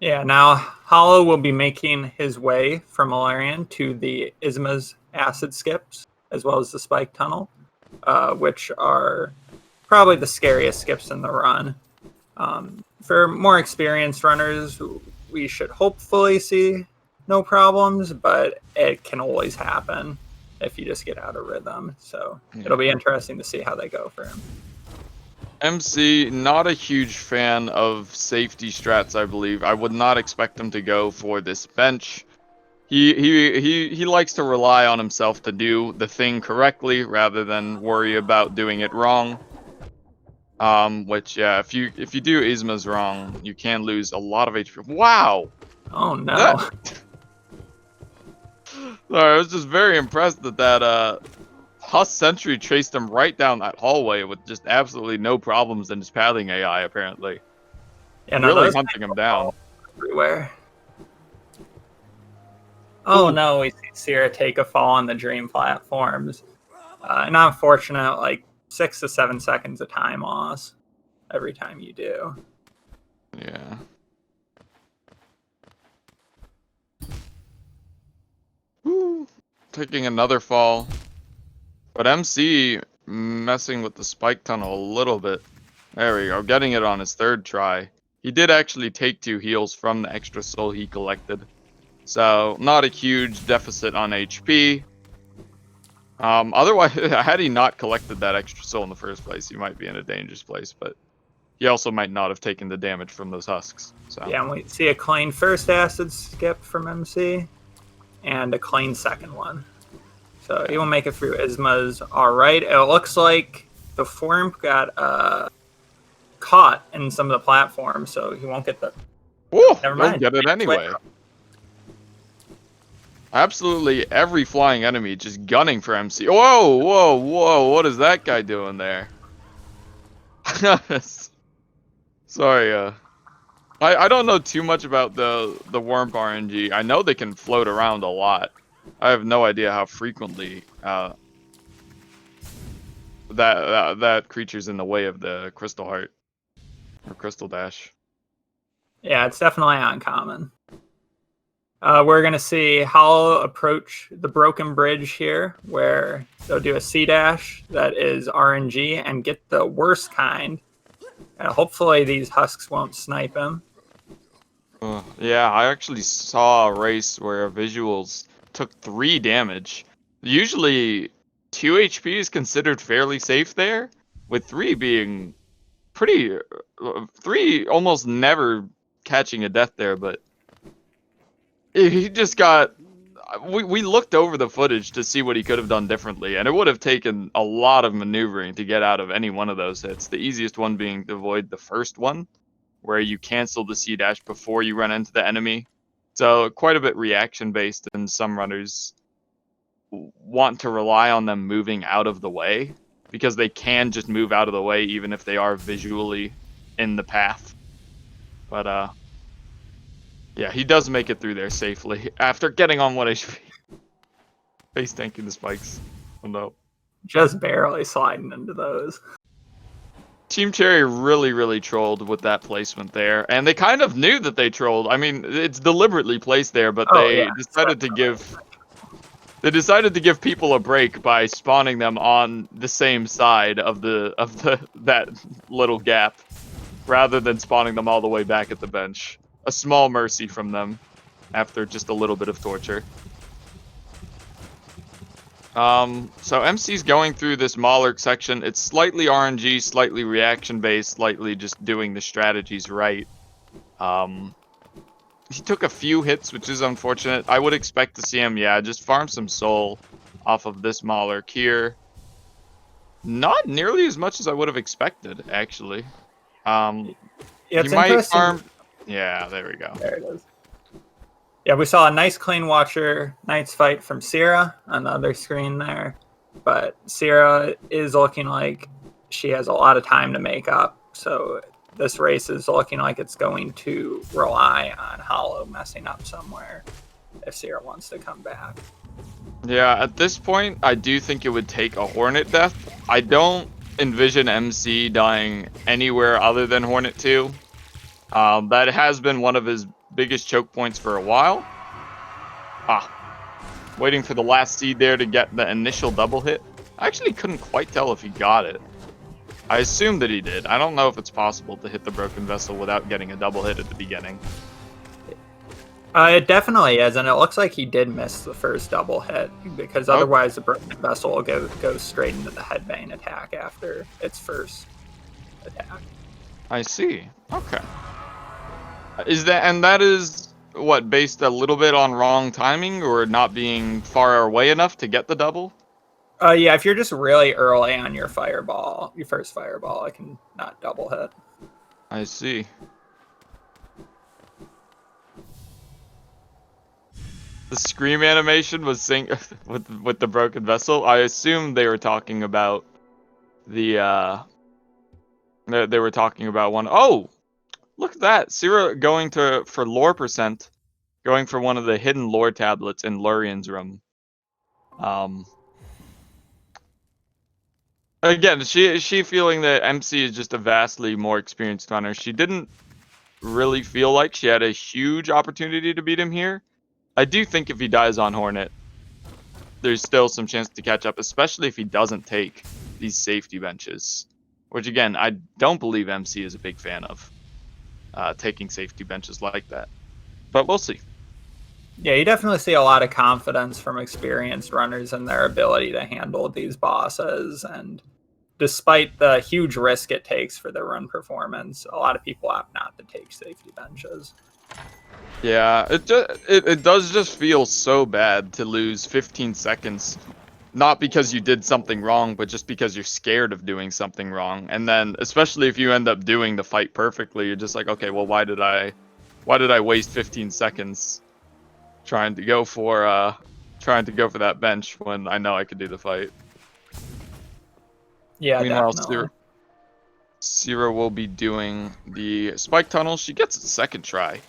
Yeah, now Hollow will be making his way from Malarian to the Isma's acid skips, as well as the spike tunnel, which are probably the scariest skips in the run. For more experienced runners, we should hopefully see no problems, but it can always happen if you just get out of rhythm. So it'll be interesting to see how they go for him. MC, not a huge fan of safety strats, I believe. I would not expect him to go for this bench. He likes to rely on himself to do the thing correctly rather than worry about doing it wrong. Which yeah, if you do Isma's wrong, you can lose a lot of HP. Wow. Oh no. Sorry, I was just very impressed that Huss Sentry chased him right down that hallway with just absolutely no problems in his pathing AI, apparently. Yeah, no, really hunting him down. Everywhere. Oh Ooh. no, we see Tsira take a fall on the dream platforms. And unfortunate, like 6 to 7 seconds of time loss every time you do. Yeah. Woo. Taking another fall. But MC messing with the spike tunnel a little bit. There we go, getting it on his third try. He did actually take 2 heals from the extra soul he collected. So, not a huge deficit on HP. Otherwise, had he not collected that extra soul in the first place, he might be in a dangerous place, but he also might not have taken the damage from those husks. So. Yeah, and we see a clean first acid skip from MC, and a clean second one. So he will make it through Isma's alright. It looks like the form got caught in some of the platforms, so he won't get the... Ooh, never mind. Get it anyway. Absolutely every flying enemy just gunning for MC. Whoa, whoa, whoa, what is that guy doing there? Sorry, I don't know too much about the Worm RNG. I know they can float around a lot. I have no idea how frequently that creature's in the way of the Crystal Heart or Crystal Dash. Yeah, it's definitely uncommon. We're going to see Hollow approach the broken bridge here, where they'll do a C-dash that is RNG and get the worst kind. Hopefully these husks won't snipe him. Yeah, I actually saw a race where visuals took 3 damage. Usually 2 HP is considered fairly safe there, with 3 being pretty 3 almost never catching a death there, but he just got. We looked over the footage to see what he could have done differently, and it would have taken a lot of maneuvering to get out of any one of those hits. The easiest one being to avoid the first one, where you cancel the C dash before you run into the enemy. So quite a bit reaction based, and some runners want to rely on them moving out of the way because they can just move out of the way even if they are visually in the path. But yeah, he does make it through there safely after getting on 1 HP. Face tanking the spikes. Oh no. Just barely sliding into those. Team Cherry really trolled with that placement there, and they kind of knew that they trolled. I mean, it's deliberately placed there, but they decided to give people a break by spawning them on the same side of that little gap, rather than spawning them all the way back at the bench. A small mercy from them after just a little bit of torture. So MC's going through this Maulerk section. It's slightly RNG, slightly reaction-based, slightly just doing the strategies right. He took a few hits, which is unfortunate. I would expect to see him, just farm some soul off of this Maulerk here. Not nearly as much as I would have expected, actually. It's interesting. Yeah, there we go. There it is. Yeah, we saw a nice clean Watcher Knights fight from Tsira on the other screen there. But Tsira is looking like she has a lot of time to make up. So this race is looking like it's going to rely on Hollow messing up somewhere if Tsira wants to come back. Yeah, at this point, I do think it would take a Hornet death. I don't envision MC dying anywhere other than Hornet 2. That has been one of his biggest choke points for a while. Waiting for the last seed there to get the initial double hit. I actually couldn't quite tell if he got it. I assume that he did. I don't know if it's possible to hit the broken vessel without getting a double hit at the beginning. It definitely is, and it looks like he did miss the first double hit, because otherwise the broken vessel will go straight into the headbang attack after its first attack. I see. Okay. That is what, based a little bit on wrong timing or not being far away enough to get the double? Yeah, if you're just really early on your fireball, your first fireball, I can not double hit. I see. The scream animation was sync with the broken vessel. I assume they were talking about the they were talking about one. Oh, look at that. Tsira going for lore percent, going for one of the hidden lore tablets in Lurian's room. Again, she feeling that MC is just a vastly more experienced runner. She didn't really feel like she had a huge opportunity to beat him here. I do think if he dies on Hornet, there's still some chance to catch up, especially if he doesn't take these safety benches. Which, again, I don't believe MC is a big fan of taking safety benches like that. But we'll see. Yeah, you definitely see a lot of confidence from experienced runners in their ability to handle these bosses. And despite the huge risk it takes for their run performance, a lot of people opt not to take safety benches. Yeah, it does just feel so bad to lose 15 seconds. Not because you did something wrong, but just because you're scared of doing something wrong. And then, especially if you end up doing the fight perfectly, you're just like, okay, well, why did I waste 15 seconds trying to go for that bench when I know I could do the fight? Yeah, meanwhile, definitely. Tsira will be doing the spike tunnel. She gets it second try,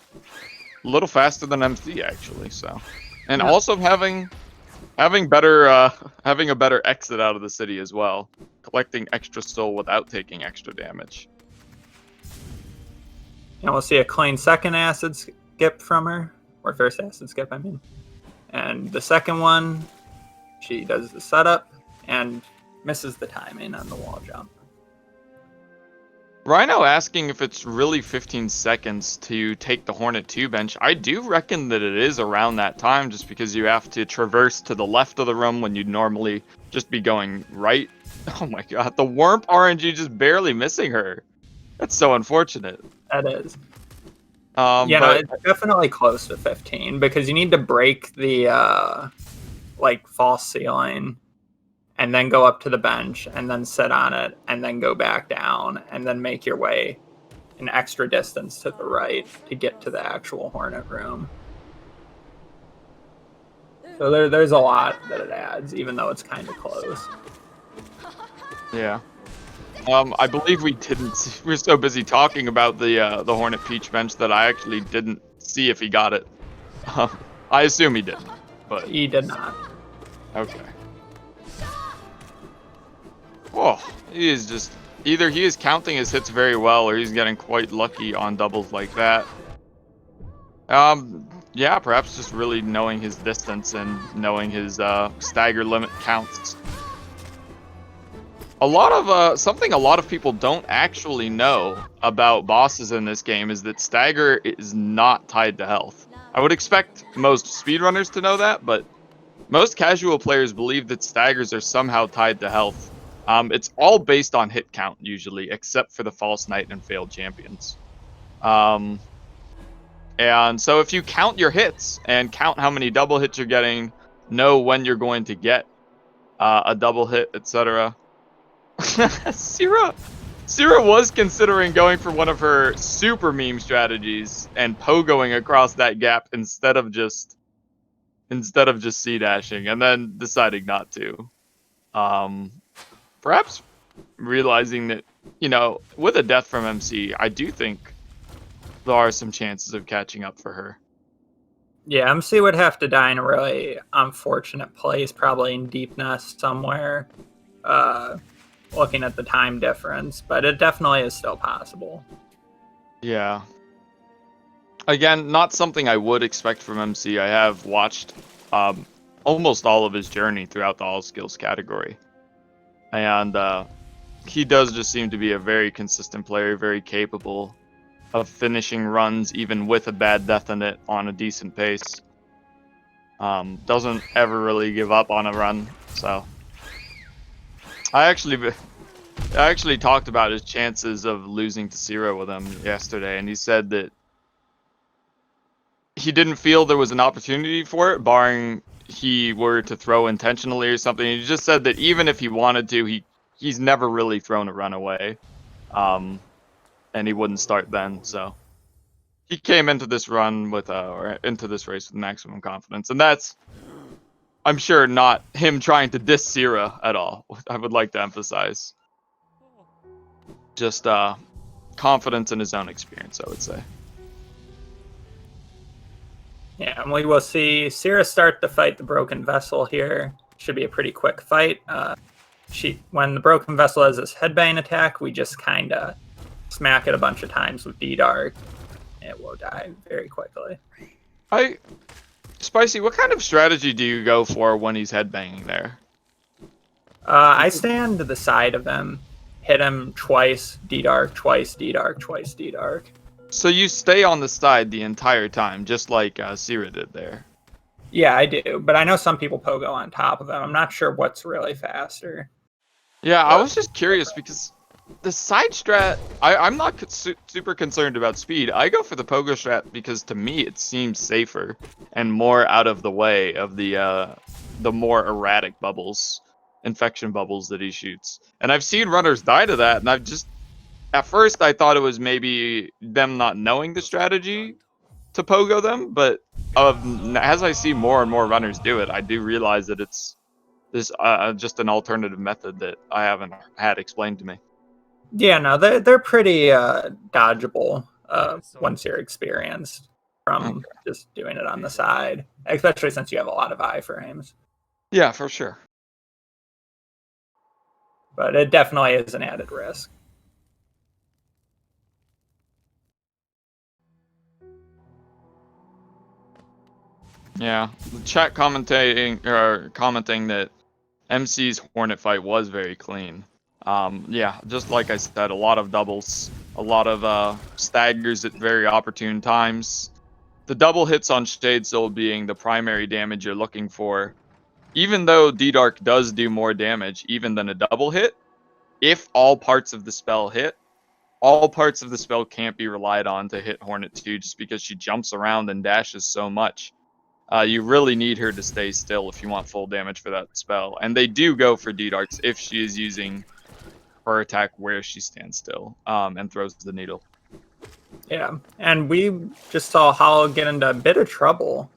a little faster than MC actually. So, and also having a better exit out of the city as well, collecting extra soul without taking extra damage. And we'll see a clean second acid skip from her, or first acid skip, I mean. And the second one, she does the setup and misses the timing on the wall jump. Rhino asking if it's really 15 seconds to take the Hornet 2 bench. I do reckon that it is around that time, just because you have to traverse to the left of the room when you'd normally just be going right. Oh my god, the Warmp RNG just barely missing her. That's so unfortunate. That is. Yeah, no, But it's definitely close to 15 because you need to break the like false ceiling and then go up to the bench and then sit on it and then go back down and then make your way an extra distance to the right to get to the actual Hornet room. So there's a lot that it adds, even though it's kind of close. yeah. I believe we didn't. We were so busy talking about the Hornet Peach bench that I actually didn't see if he got it. I assume he didn't, but He did not. okay. Whoa, he is just either he is counting his hits very well, or he's getting quite lucky on doubles like that. Yeah, perhaps just really knowing his distance and knowing his stagger limit counts. A lot of something a lot of people don't actually know about bosses in this game is that stagger is not tied to health. I would expect most speedrunners to know that, but most casual players believe that staggers are somehow tied to health. It's all based on hit count usually, except for the false knight and failed champions. And so if you count your hits and count how many double hits you're getting, know when you're going to get a double hit, etc. Tsira was considering going for one of her super meme strategies and pogoing across that gap instead of just C dashing, and then deciding not to. Perhaps realizing that, you know, with a death from MC, I do think there are some chances of catching up for her. Yeah, MC would have to die in a really unfortunate place, probably in Deep Nest somewhere. Looking at the time difference, but it definitely is still possible. Yeah. Again, not something I would expect from MC. I have watched almost all of his journey throughout the all skills category. And he does just seem to be a very consistent player, very capable of finishing runs even with a bad death in it on a decent pace. Doesn't ever really give up on a run, so... I actually talked about his chances of losing to Tsira with him yesterday, and he said that he didn't feel there was an opportunity for it, barring he were to throw intentionally or something. He just said that even if he wanted to, he's never really thrown a run away, and he wouldn't start then. So he came into this run with or into this race with maximum confidence, and that's, I'm sure, not him trying to diss Tsira at all. I would like to emphasize. Just confidence in his own experience, I would say. Yeah, and we will see Tsira start to fight the Broken Vessel here. Should be a pretty quick fight. When the Broken Vessel has this headbang attack, we just kind of smack it a bunch of times with D-Dark. It will die very quickly. Spicy, what kind of strategy do you go for when he's headbanging there? I stand to the side of him, hit him twice, D-Dark, twice, D-Dark, twice, D-Dark. So you stay on the side the entire time, just like Tsira did there. Yeah, I do, but I know some people pogo on top of him. I'm not sure what's really faster. Yeah, I was just curious because the side strat, I'm not super concerned about speed. I go for the pogo strat because to me it seems safer and more out of the way of the more erratic bubbles, infection bubbles that he shoots. And I've seen runners die to that, and I've just, at first I thought it was maybe them not knowing the strategy to pogo them, but as I see more and more runners do it, I do realize that it's this just an alternative method that I haven't had explained to me. Yeah, no, they're pretty dodgeable once you're experienced from just doing it on the side, especially since you have a lot of iframes. Yeah, for sure. But it definitely is an added risk. Yeah, the chat commenting that MC's Hornet fight was very clean. Yeah, just like I said, a lot of doubles, a lot of staggers at very opportune times. The double hits on Shade Soul being the primary damage you're looking for. Even though D-Dark does do more damage even than a double hit, if all parts of the spell hit, all parts of the spell can't be relied on to hit Hornet 2 just because she jumps around and dashes so much. You really need her to stay still if you want full damage for that spell. And they do go for D-Darts if she is using her attack where she stands still and throws the needle. Yeah, and we just saw Hollow get into a bit of trouble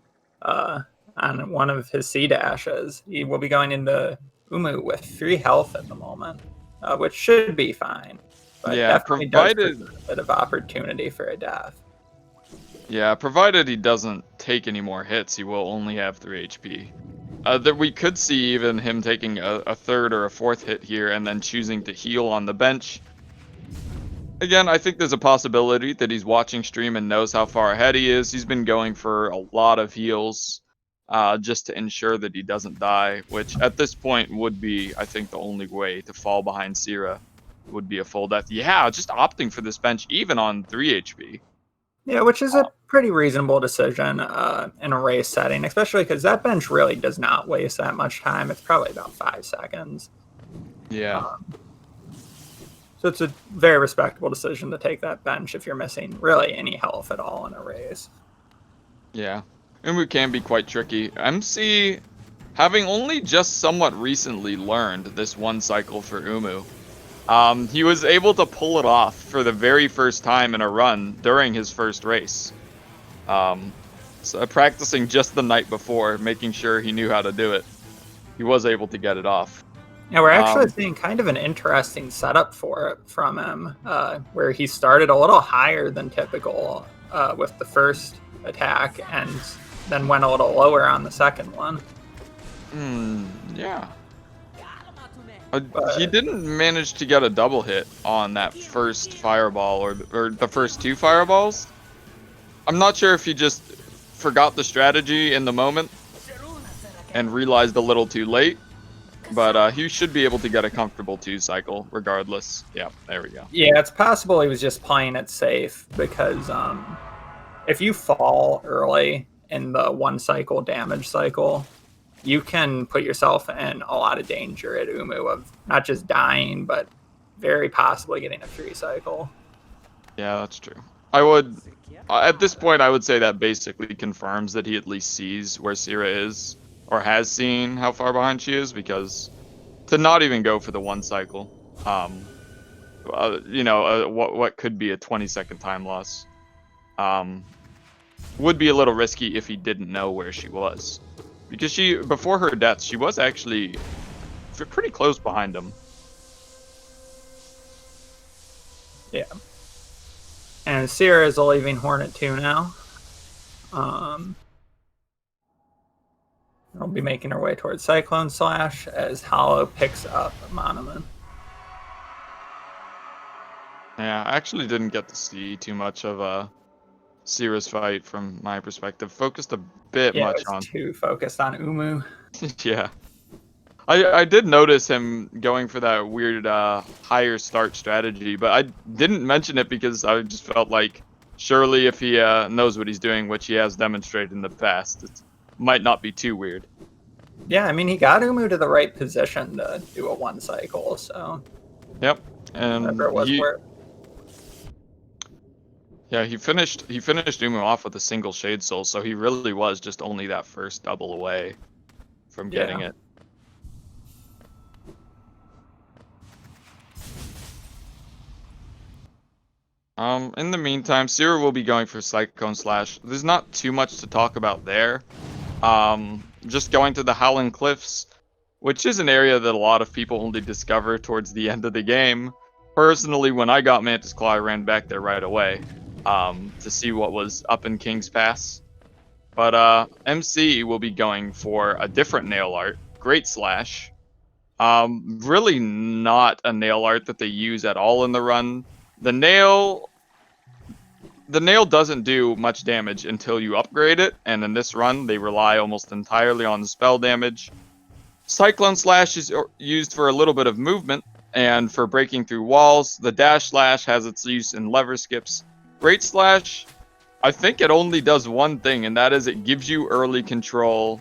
on one of his C dashes. He will be going into Umu with 3 health at the moment, which should be fine. But Yeah, definitely does present a bit of opportunity for a death. Yeah, provided he doesn't take any more hits, he will only have 3 HP. That we could see even him taking a third or a fourth hit here and then choosing to heal on the bench. Again, I think there's a possibility that he's watching stream and knows how far ahead he is. He's been going for a lot of heals just to ensure that he doesn't die, which at this point would be, I think, the only way to fall behind Tsira would be a full death. Yeah, just opting for this bench even on 3 HP. Yeah, which is a pretty reasonable decision in a race setting, especially because that bench really does not waste that much time. It's probably about 5 seconds. Yeah. So it's a very respectable decision to take that bench if you're missing really any health at all in a race. Yeah. Umu can be quite tricky. MC, having only just somewhat recently learned this one cycle for Umu, he was able to pull it off for the very first time in a run during his first race. So practicing just the night before, making sure he knew how to do it, he was able to get it off. Yeah, we're actually seeing kind of an interesting setup for it from him, where he started a little higher than typical with the first attack and then went a little lower on the second one. Yeah. He didn't manage to get a double hit on that first fireball or the first 2 fireballs. I'm not sure if he just forgot the strategy in the moment and realized a little too late, but he should be able to get a comfortable 2 cycle regardless. Yeah, there we go. Yeah, it's possible he was just playing it safe because if you fall early in the 1 cycle damage cycle, you can put yourself in a lot of danger at Umu of not just dying, but very possibly getting a 3 cycle. Yeah, that's true. I would, at this point, I would say that basically confirms that he at least sees where Tsira is, or has seen how far behind she is, because to not even go for the 1 cycle, what could be a 20-second time loss, would be a little risky if he didn't know where she was. Because before her death, she was actually pretty close behind him. Yeah. And Tsira is leaving Hornet 2 now. We'll be making her way towards Cyclone Slash as Hollow picks up Monument. Yeah, I actually didn't get to see too much of Tsira's fight from my perspective. Focused a bit much on. Too focused on Umu. Yeah. I did notice him going for that weird higher start strategy, but I didn't mention it because I just felt like surely if he knows what he's doing, which he has demonstrated in the past, it might not be too weird. Yeah, I mean, he got Umu to the right position to do a 1 cycle, so... Yep, and yeah, he finished Umu off with a single Shade Soul, so he really was just only that first double away from getting it. In the meantime, Tsira will be going for Cyclone Slash. There's not too much to talk about there. Just going to the Howling Cliffs, which is an area that a lot of people only discover towards the end of the game. Personally, when I got Mantis Claw, I ran back there right away to see what was up in King's Pass. But MC will be going for a different nail art, Great Slash. Really not a nail art that they use at all in the run. The nail doesn't do much damage until you upgrade it, and in this run, they rely almost entirely on the spell damage. Cyclone Slash is used for a little bit of movement, and for breaking through walls. The Dash Slash has its use in lever skips. Great Slash, I think it only does one thing, and that is it gives you early control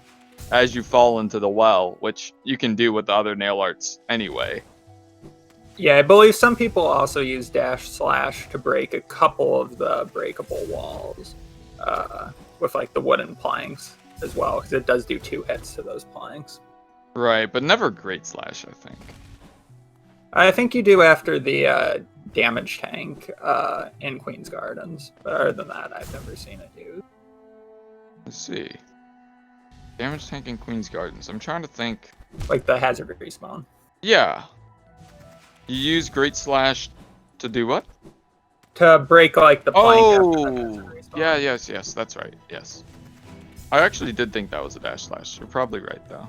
as you fall into the well, which you can do with the other nail arts anyway. Yeah, I believe some people also use dash slash to break a couple of the breakable walls with like the wooden planks as well, because it does do 2 hits to those planks. Right, but never great slash, I think. I think you do after the damage tank in Queen's Gardens, but other than that, I've never seen it used. Let's see. Damage tank in Queen's Gardens. I'm trying to think. Like the hazard respawn. Yeah. You use great slash to do what? To break like the plank. Oh, yeah, yes, that's right. Yes. I actually did think that was a dash slash. You're probably right, though.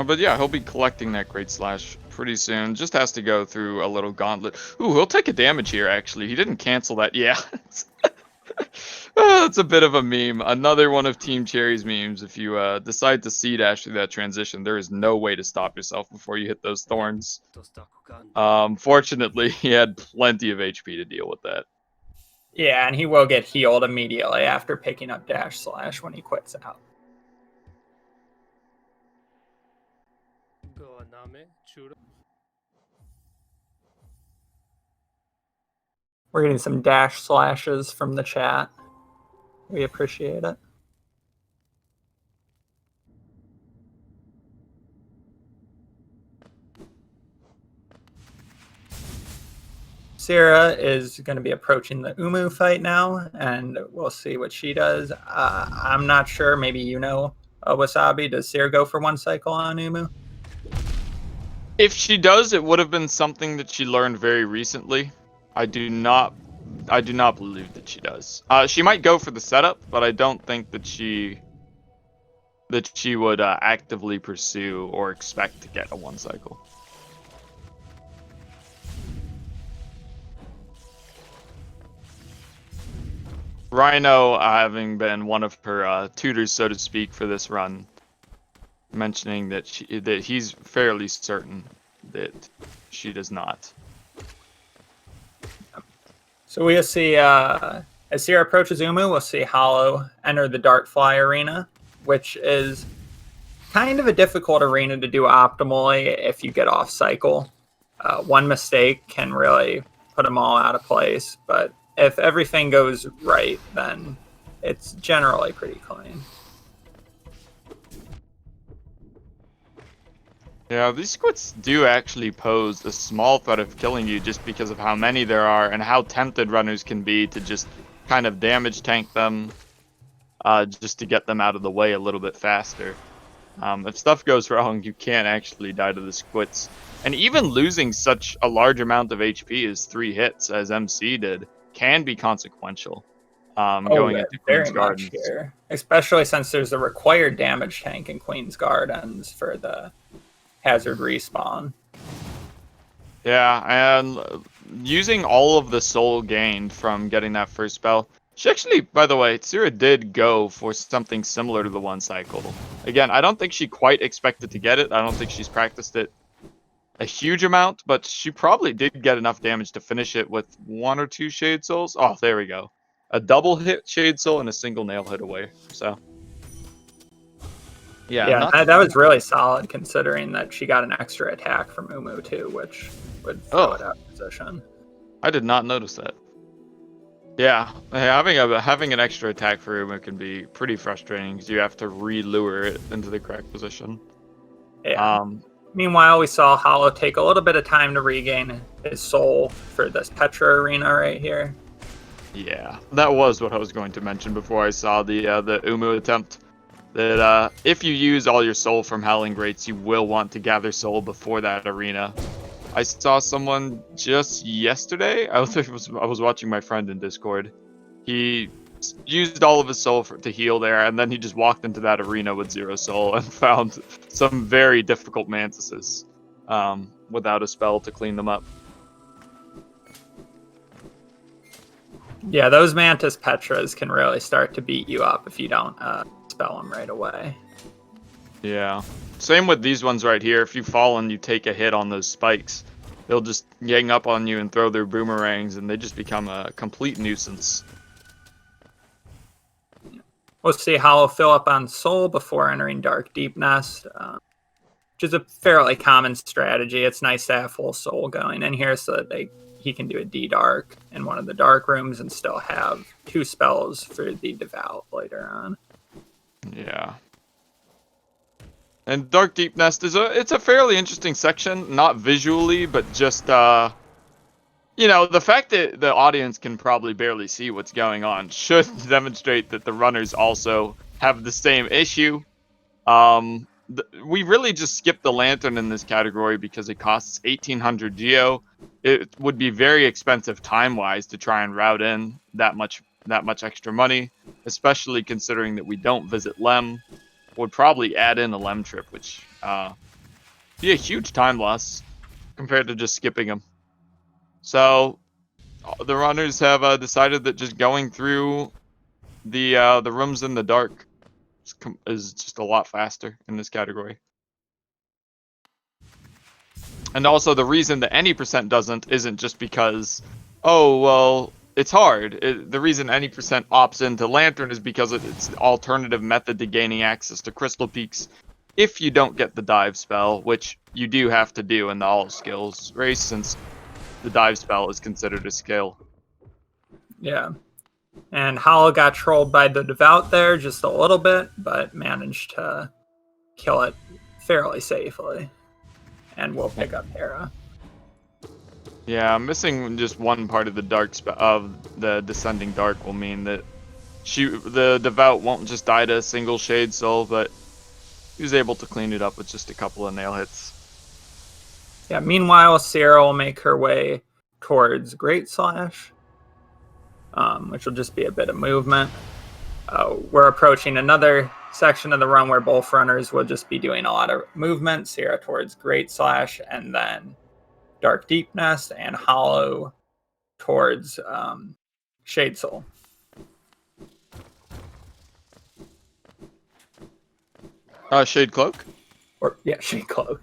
But yeah, he'll be collecting that great slash pretty soon. Just has to go through a little gauntlet. Ooh, he'll take a damage here, actually. He didn't cancel that. Yeah. Oh, that's a bit of a meme. Another one of Team Cherry's memes. If you decide to C-dash through that transition, there is no way to stop yourself before you hit those thorns. Fortunately, he had plenty of HP to deal with that. Yeah, and he will get healed immediately after picking up dash slash when he quits out. We're getting some dash slashes from the chat. We appreciate it. Tsira is going to be approaching the Umu fight now, and we'll see what she does. I'm not sure. Maybe you know, Wasabi. Does Tsira go for 1 cycle on Umu? If she does, it would have been something that she learned very recently. I do not believe that she does. She might go for the setup, but I don't think that she would actively pursue or expect to get a 1 cycle. Rhino, having been one of her tutors, so to speak, for this run, mentioning that he's fairly certain that she does not. So we'll see, as Tsira approaches Umu, we'll see Hollow enter the Dartfly arena, which is kind of a difficult arena to do optimally if you get off cycle. 1 mistake can really put them all out of place, but if everything goes right, then it's generally pretty clean. Yeah, these squids do actually pose a small threat of killing you just because of how many there are and how tempted runners can be to just kind of damage tank them just to get them out of the way a little bit faster. If stuff goes wrong, you can't actually die to the squids. And even losing such a large amount of HP as 3 hits, as MC did, can be consequential going into Queen's Gardens. Here. Especially since there's a required damage tank in Queen's Gardens for the hazard respawn. Yeah, and using all of the soul gained from getting that first spell. She actually, by the way, Tsira did go for something similar to the 1 cycle. Again, I don't think she quite expected to get it. I don't think she's practiced it a huge amount, but she probably did get enough damage to finish it with 1 or 2 Shade Souls. Oh, there we go. A double hit Shade Soul and a single nail hit away. So, yeah, that was really solid considering that she got an extra attack from Umu too, which would throw it out of position. I did not notice that. Yeah, having an extra attack for Umu can be pretty frustrating because you have to re-lure it into the correct position. Yeah. Meanwhile, we saw Hollow take a little bit of time to regain his soul for this Petra arena right here. Yeah, that was what I was going to mention before I saw the Umu attempt. That if you use all your soul from Howling Greats, you will want to gather soul before that arena. I saw someone just yesterday. I was watching my friend in Discord. He used all of his soul to heal there, and then he just walked into that arena with 0 soul and found some very difficult mantises without a spell to clean them up. Yeah, those Mantis Petras can really start to beat you up if you don't spell them right away. Yeah. Same with these ones right here. If you fall and you take a hit on those spikes, they'll just gang up on you and throw their boomerangs, and they just become a complete nuisance. we'll see Hollow fill up on Soul before entering Dark Deep Nest, which is a fairly common strategy. It's nice to have full Soul going in here so that he can do a D-Dark in one of the dark rooms and still have 2 spells for the Devout later on. Yeah. And Dark Deep Nest it's a fairly interesting section, not visually, but just you know, the fact that the audience can probably barely see what's going on should demonstrate that the runners also have the same issue. We really just skipped the lantern in this category because it costs 1,800 geo. It would be very expensive time-wise to try and route in that much extra money, especially considering that we don't visit Lem. Would probably add in a Lem trip, which be a huge time loss compared to just skipping them. So the runners have decided that just going through the rooms in the dark is just a lot faster in this category. And also the reason that any percent doesn't isn't just because, oh, well, it's hard. The reason any percent opts into Lantern is because it's an alternative method to gaining access to Crystal Peaks if you don't get the dive spell, which you do have to do in the all skills race since the dive spell is considered a skill. Yeah. And Hollow got trolled by the Devout there just a little bit, but managed to kill it fairly safely. And we'll pick up Hera. Yeah, missing just one part of the Descending Dark will mean that the Devout won't just die to a single Shade Soul, but he was able to clean it up with just a couple of nail hits. Yeah, meanwhile, Tsira will make her way towards Great Slash, which will just be a bit of movement. We're approaching another section of the run where both runners will just be doing a lot of movement. Tsira towards Great Slash, and then Dark Deep Nest, and Hollow towards Shade Soul. Shade Cloak? Yeah, Shade Cloak.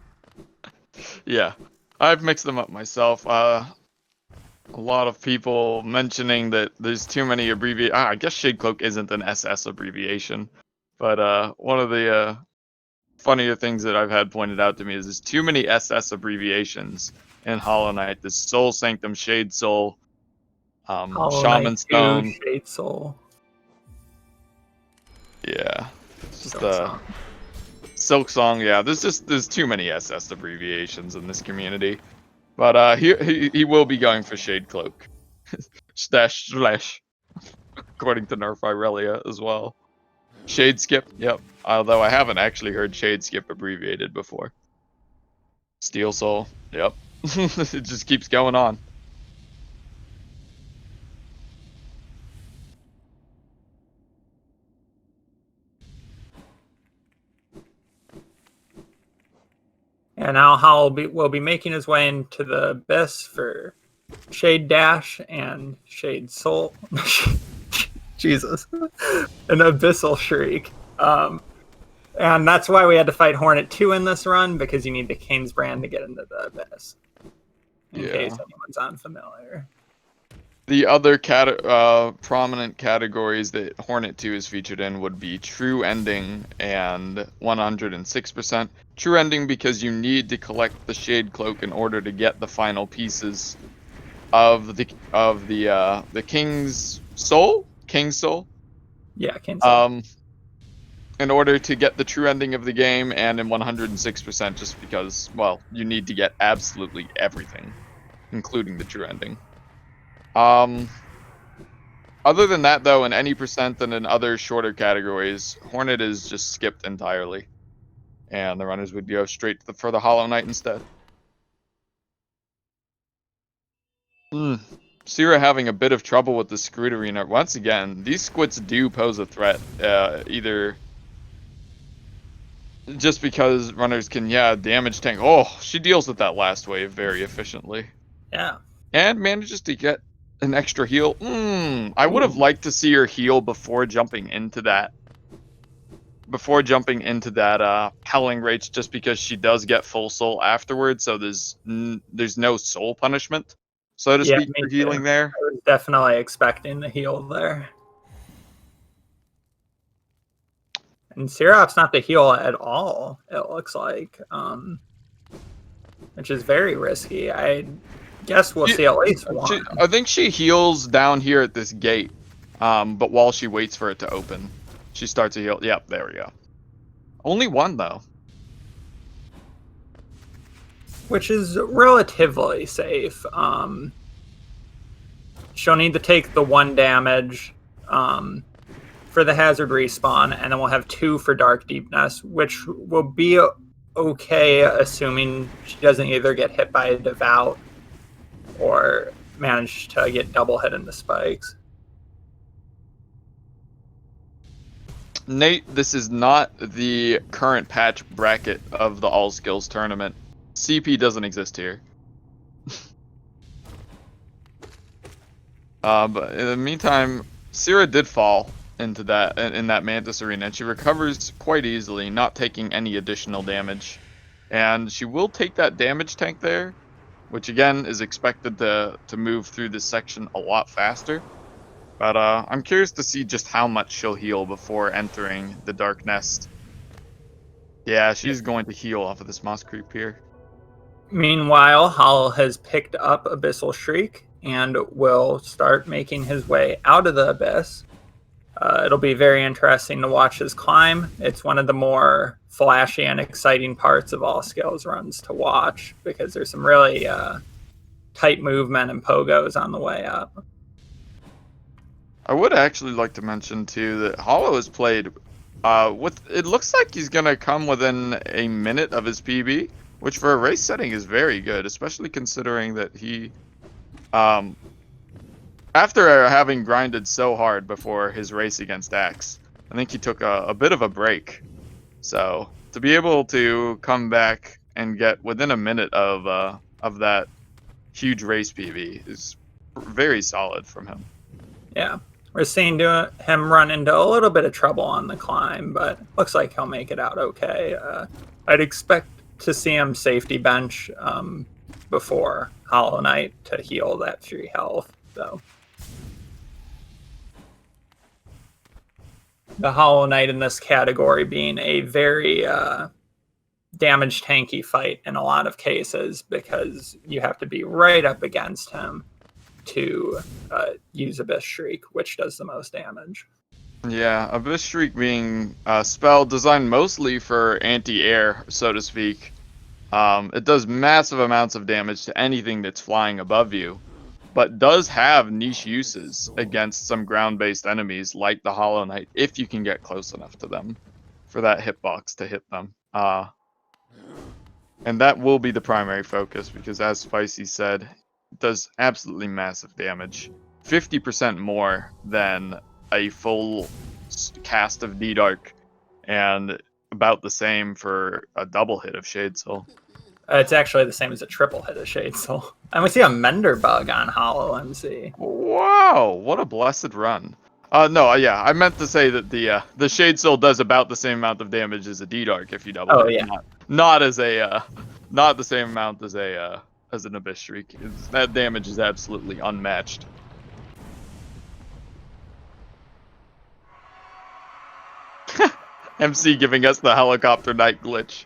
Yeah, I've mixed them up myself. A lot of people mentioning that there's too many abbreviations. I guess Shade Cloak isn't an SS abbreviation, but one of the funnier things that I've had pointed out to me is there's too many SS abbreviations in Hollow Knight. There's Soul Sanctum, Shade Soul, Shaman Stone, Shade Soul. Yeah, it's just Silk Song. Yeah, there's too many SS abbreviations in this community. But he will be going for Shade Cloak. Slash, according to Nerf Irelia as well. Shade Skip, yep. Although I haven't actually heard Shade Skip abbreviated before. Steel Soul, yep. It just keeps going on. And now Hal will be making his way into the Abyss for Shade Dash and Shade Soul. Jesus. An Abyssal Shriek. And that's why we had to fight Hornet 2 in this run, because you need the King's Brand to get into the Abyss. In case anyone's unfamiliar. The other prominent categories that Hornet 2 is featured in would be True Ending and 106%. True Ending because you need to collect the Shade Cloak in order to get the final pieces of the King's Soul? King's Soul? Yeah, King's Soul. In order to get the true ending of the game, and in 106% just because, well, you need to get absolutely everything, including the true ending. Other than that, though, in any percent and in other shorter categories, Hornet is just skipped entirely. And the runners would go straight for the Hollow Knight instead. Tsira having a bit of trouble with the Screwed Arena. Once again, these squits do pose a threat. Either just because runners can, damage tank. Oh, she deals with that last wave very efficiently. Yeah. And manages to get an extra heal. I would have liked to see her heal before jumping into that. Howling Rage, just because she does get full soul afterwards, so there's no soul punishment, so to speak, for healing there. I was definitely expecting the heal there. And Sirap's not the heal at all, it looks like, which is very risky. I guess we'll see at least one. I think she heals down here at this gate, but while she waits for it to open, she starts to heal. Yep, there we go. Only one, though. Which is relatively safe. She'll need to take the 1 damage for the hazard respawn, and then we'll have 2 for Dark Deepness, which will be okay, assuming she doesn't either get hit by a Devout or manage to get double hit in the spikes. Nate, this is not the current patch bracket of the All Skills tournament. CP doesn't exist here. But in the meantime, Tsira did fall into that in that Mantis arena, and she recovers quite easily, not taking any additional damage. And she will take that damage tank there, which again is expected to move through this section a lot faster. But I'm curious to see just how much she'll heal before entering the Dark Nest. Yeah, she's going to heal off of this Moss Creep here. Meanwhile, Hollow has picked up Abyssal Shriek and will start making his way out of the Abyss. It'll be very interesting to watch his climb. It's one of the more flashy and exciting parts of all skills runs to watch, because there's some really tight movement and pogos on the way up. I would actually like to mention too that Hollow has played it looks like he's gonna come within a minute of his PB, which for a race setting is very good, especially considering that he after having grinded so hard before his race against Axe, I think he took a bit of a break. So to be able to come back and get within a minute of that huge race PB is very solid from him. Yeah, we're seeing him run into a little bit of trouble on the climb, but looks like he'll make it out okay. I'd expect to see him safety bench before Hollow Knight to heal that 3 health, though. The Hollow Knight in this category being a very damage tanky fight in a lot of cases, because you have to be right up against him to use Abyss Shriek, which does the most damage. Yeah, Abyss Shriek being a spell designed mostly for anti-air, so to speak. It does massive amounts of damage to anything that's flying above you, but does have niche uses against some ground-based enemies like the Hollow Knight, if you can get close enough to them for that hitbox to hit them. And that will be the primary focus, because as Spicy said, it does absolutely massive damage. 50% more than a full cast of D-Dark, and about the same for a double hit of Shade Soul. It's actually the same as a triple hit of Shade Soul. And we see a Mender bug on HollowMC. Wow, what a blessed run. No, yeah, I meant to say that the Shade Soul does about the same amount of damage as a D-Dark if you double it. Yeah. Not as a not the same amount as an Abyss Shriek. That damage is absolutely unmatched. MC giving us the helicopter knight glitch.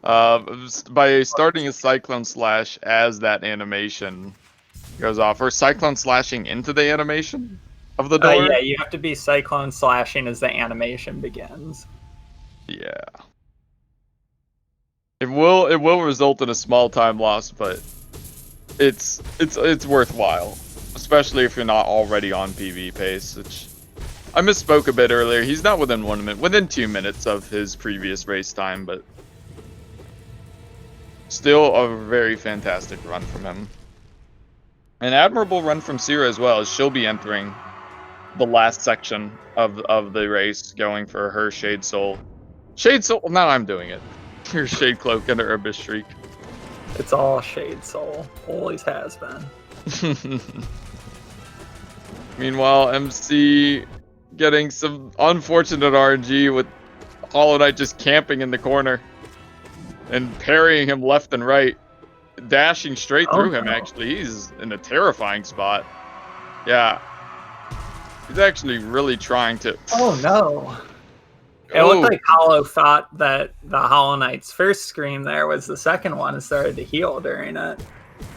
By starting a Cyclone Slash as that animation goes off, or Cyclone Slashing into the animation of the door. Yeah, you have to be Cyclone Slashing as the animation begins. Yeah. It will result in a small time loss, but it's worthwhile, especially if you're not already on PB pace. Which I misspoke a bit earlier. He's not within 1 minute, within 2 minutes of his previous race time, but still a very fantastic run from him. An admirable run from Tsira as well, as she'll be entering the last section of the race, going for her Shade Soul. Shade Soul, now I'm doing it. Her Shade Cloak and her Abyss Shriek. It's all Shade Soul. Always has been. Meanwhile, MC getting some unfortunate RNG with Hollow Knight just camping in the corner and parrying him left and right, dashing straight through him. Actually, he's in a terrifying spot. Yeah, he's actually really trying to. Oh no! It looked like Hollow thought that the Hollow Knight's first scream there was the second one and started to heal during it,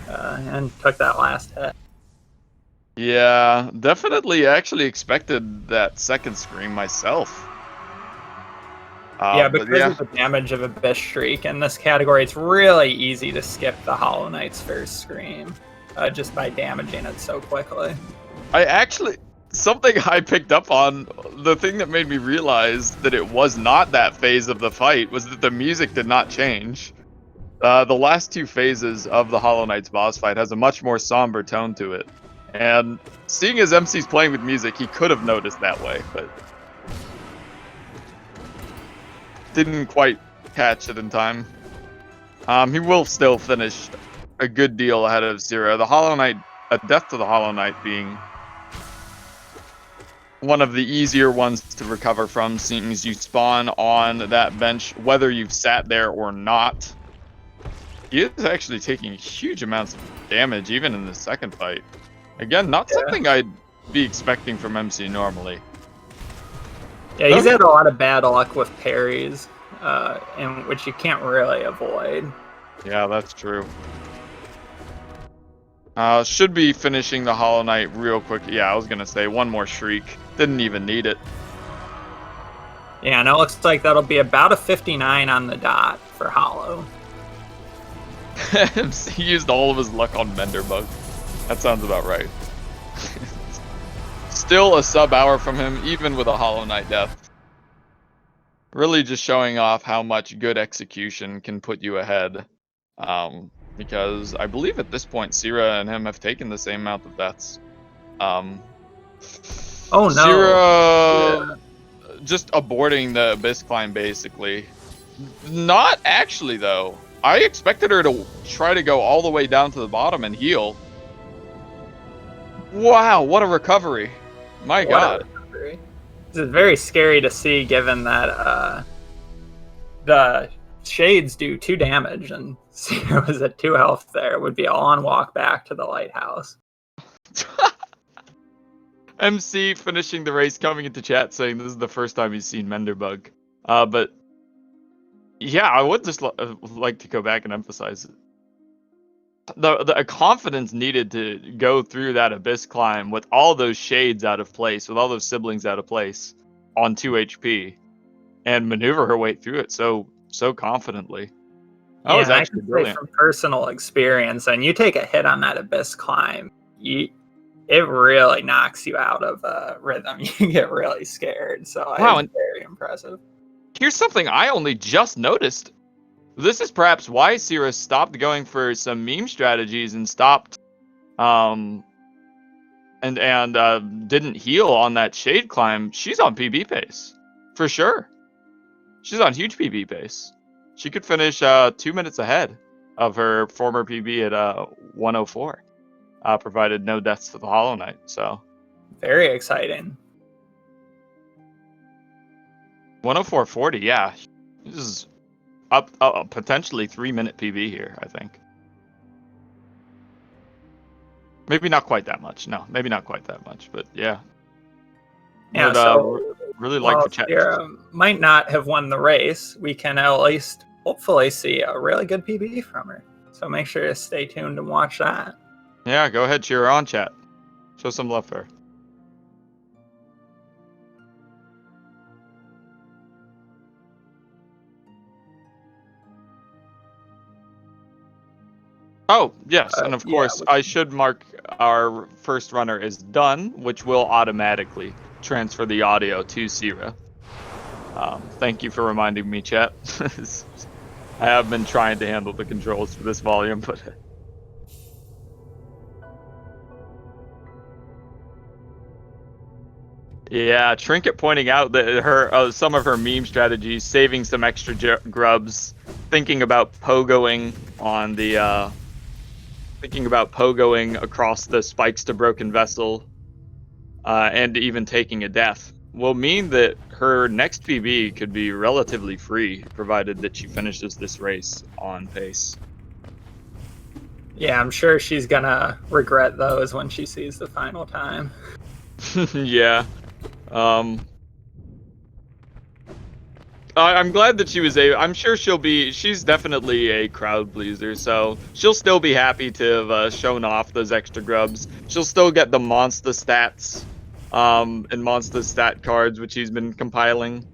and took that last hit. Yeah, definitely actually expected that second scream myself. Yeah, because of the damage of Abyss Shriek in this category, it's really easy to skip the Hollow Knight's first scream, just by damaging it so quickly. Something I picked up on, the thing that made me realize that it was not that phase of the fight was that the music did not change. The last two phases of the Hollow Knight's boss fight has a much more somber tone to it. And seeing as MC's playing with music, he could have noticed that way, but didn't quite catch it in time. He will still finish a good deal ahead of Tsira. The Hollow Knight, a death to the Hollow Knight being one of the easier ones to recover from, seeing as you spawn on that bench, whether you've sat there or not. He is actually taking huge amounts of damage, even in the second fight. Again, not something I'd be expecting from MC normally. Yeah, he's had a lot of bad luck with parries, and which you can't really avoid. Yeah, that's true. Should be finishing the Hollow Knight real quick. Yeah, I was going to say one more Shriek. Didn't even need it. Yeah, and it looks like that'll be about a 59 on the dot for Hollow. He used all of his luck on Menderbug. That sounds about right. Still a sub-hour from him, even with a Hollow Knight death. Really just showing off how much good execution can put you ahead. Because I believe at this point, Tsira and him have taken the same amount of deaths. Oh no. Tsira just aborting the Abyss climb, basically. Not actually, though. I expected her to try to go all the way down to the bottom and heal. Wow, what a recovery. My God. This is very scary to see, given that the shades do 2 damage, and Tsira was at 2 health there. It would be a long walk back to the lighthouse. MC finishing the race, coming into chat saying this is the first time he's seen Menderbug. But yeah, I would just like to go back and emphasize it. The confidence needed to go through that Abyss climb with all those shades out of place, with all those siblings out of place on 2 HP, and maneuver her way through it so confidently. That was actually brilliant. From personal experience, and you take a hit on that Abyss climb, it really knocks you out of rhythm. You get really scared. So wow, it's very impressive. Here's something I only just noticed. This is perhaps why Tsira stopped going for some meme strategies and stopped and didn't heal on that shade climb. She's on PB pace. For sure. She's on huge PB pace. She could finish 2 minutes ahead of her former PB at 104. Provided no deaths to the Hollow Knight. So very exciting. 104.40, yeah. This is up potentially 3-minute PB here, I think. Maybe not quite that much. No, maybe not quite that much, but yeah. Yeah, so really like the chat. Tsira might not have won the race. We can at least hopefully see a really good PB from her. So make sure to stay tuned and watch that. Yeah, go ahead, cheer her on, chat. Show some love for her. Oh, yes, and of course, I should mark our first runner is done, which will automatically transfer the audio to Tsira. Thank you for reminding me, chat. I have been trying to handle the controls for this volume, but... Yeah, Trinket pointing out that her some of her meme strategies, saving some extra grubs, thinking about pogoing on the... thinking about pogoing across the spikes to broken vessel, and even taking a death, will mean that her next PB could be relatively free, provided that she finishes this race on pace. Yeah, I'm sure she's gonna regret those when she sees the final time. Yeah. I'm glad that she was I'm sure she's definitely a crowd pleaser, so she'll still be happy to have shown off those extra grubs. She'll still get the monster stats, and monster stat cards, which he's been compiling,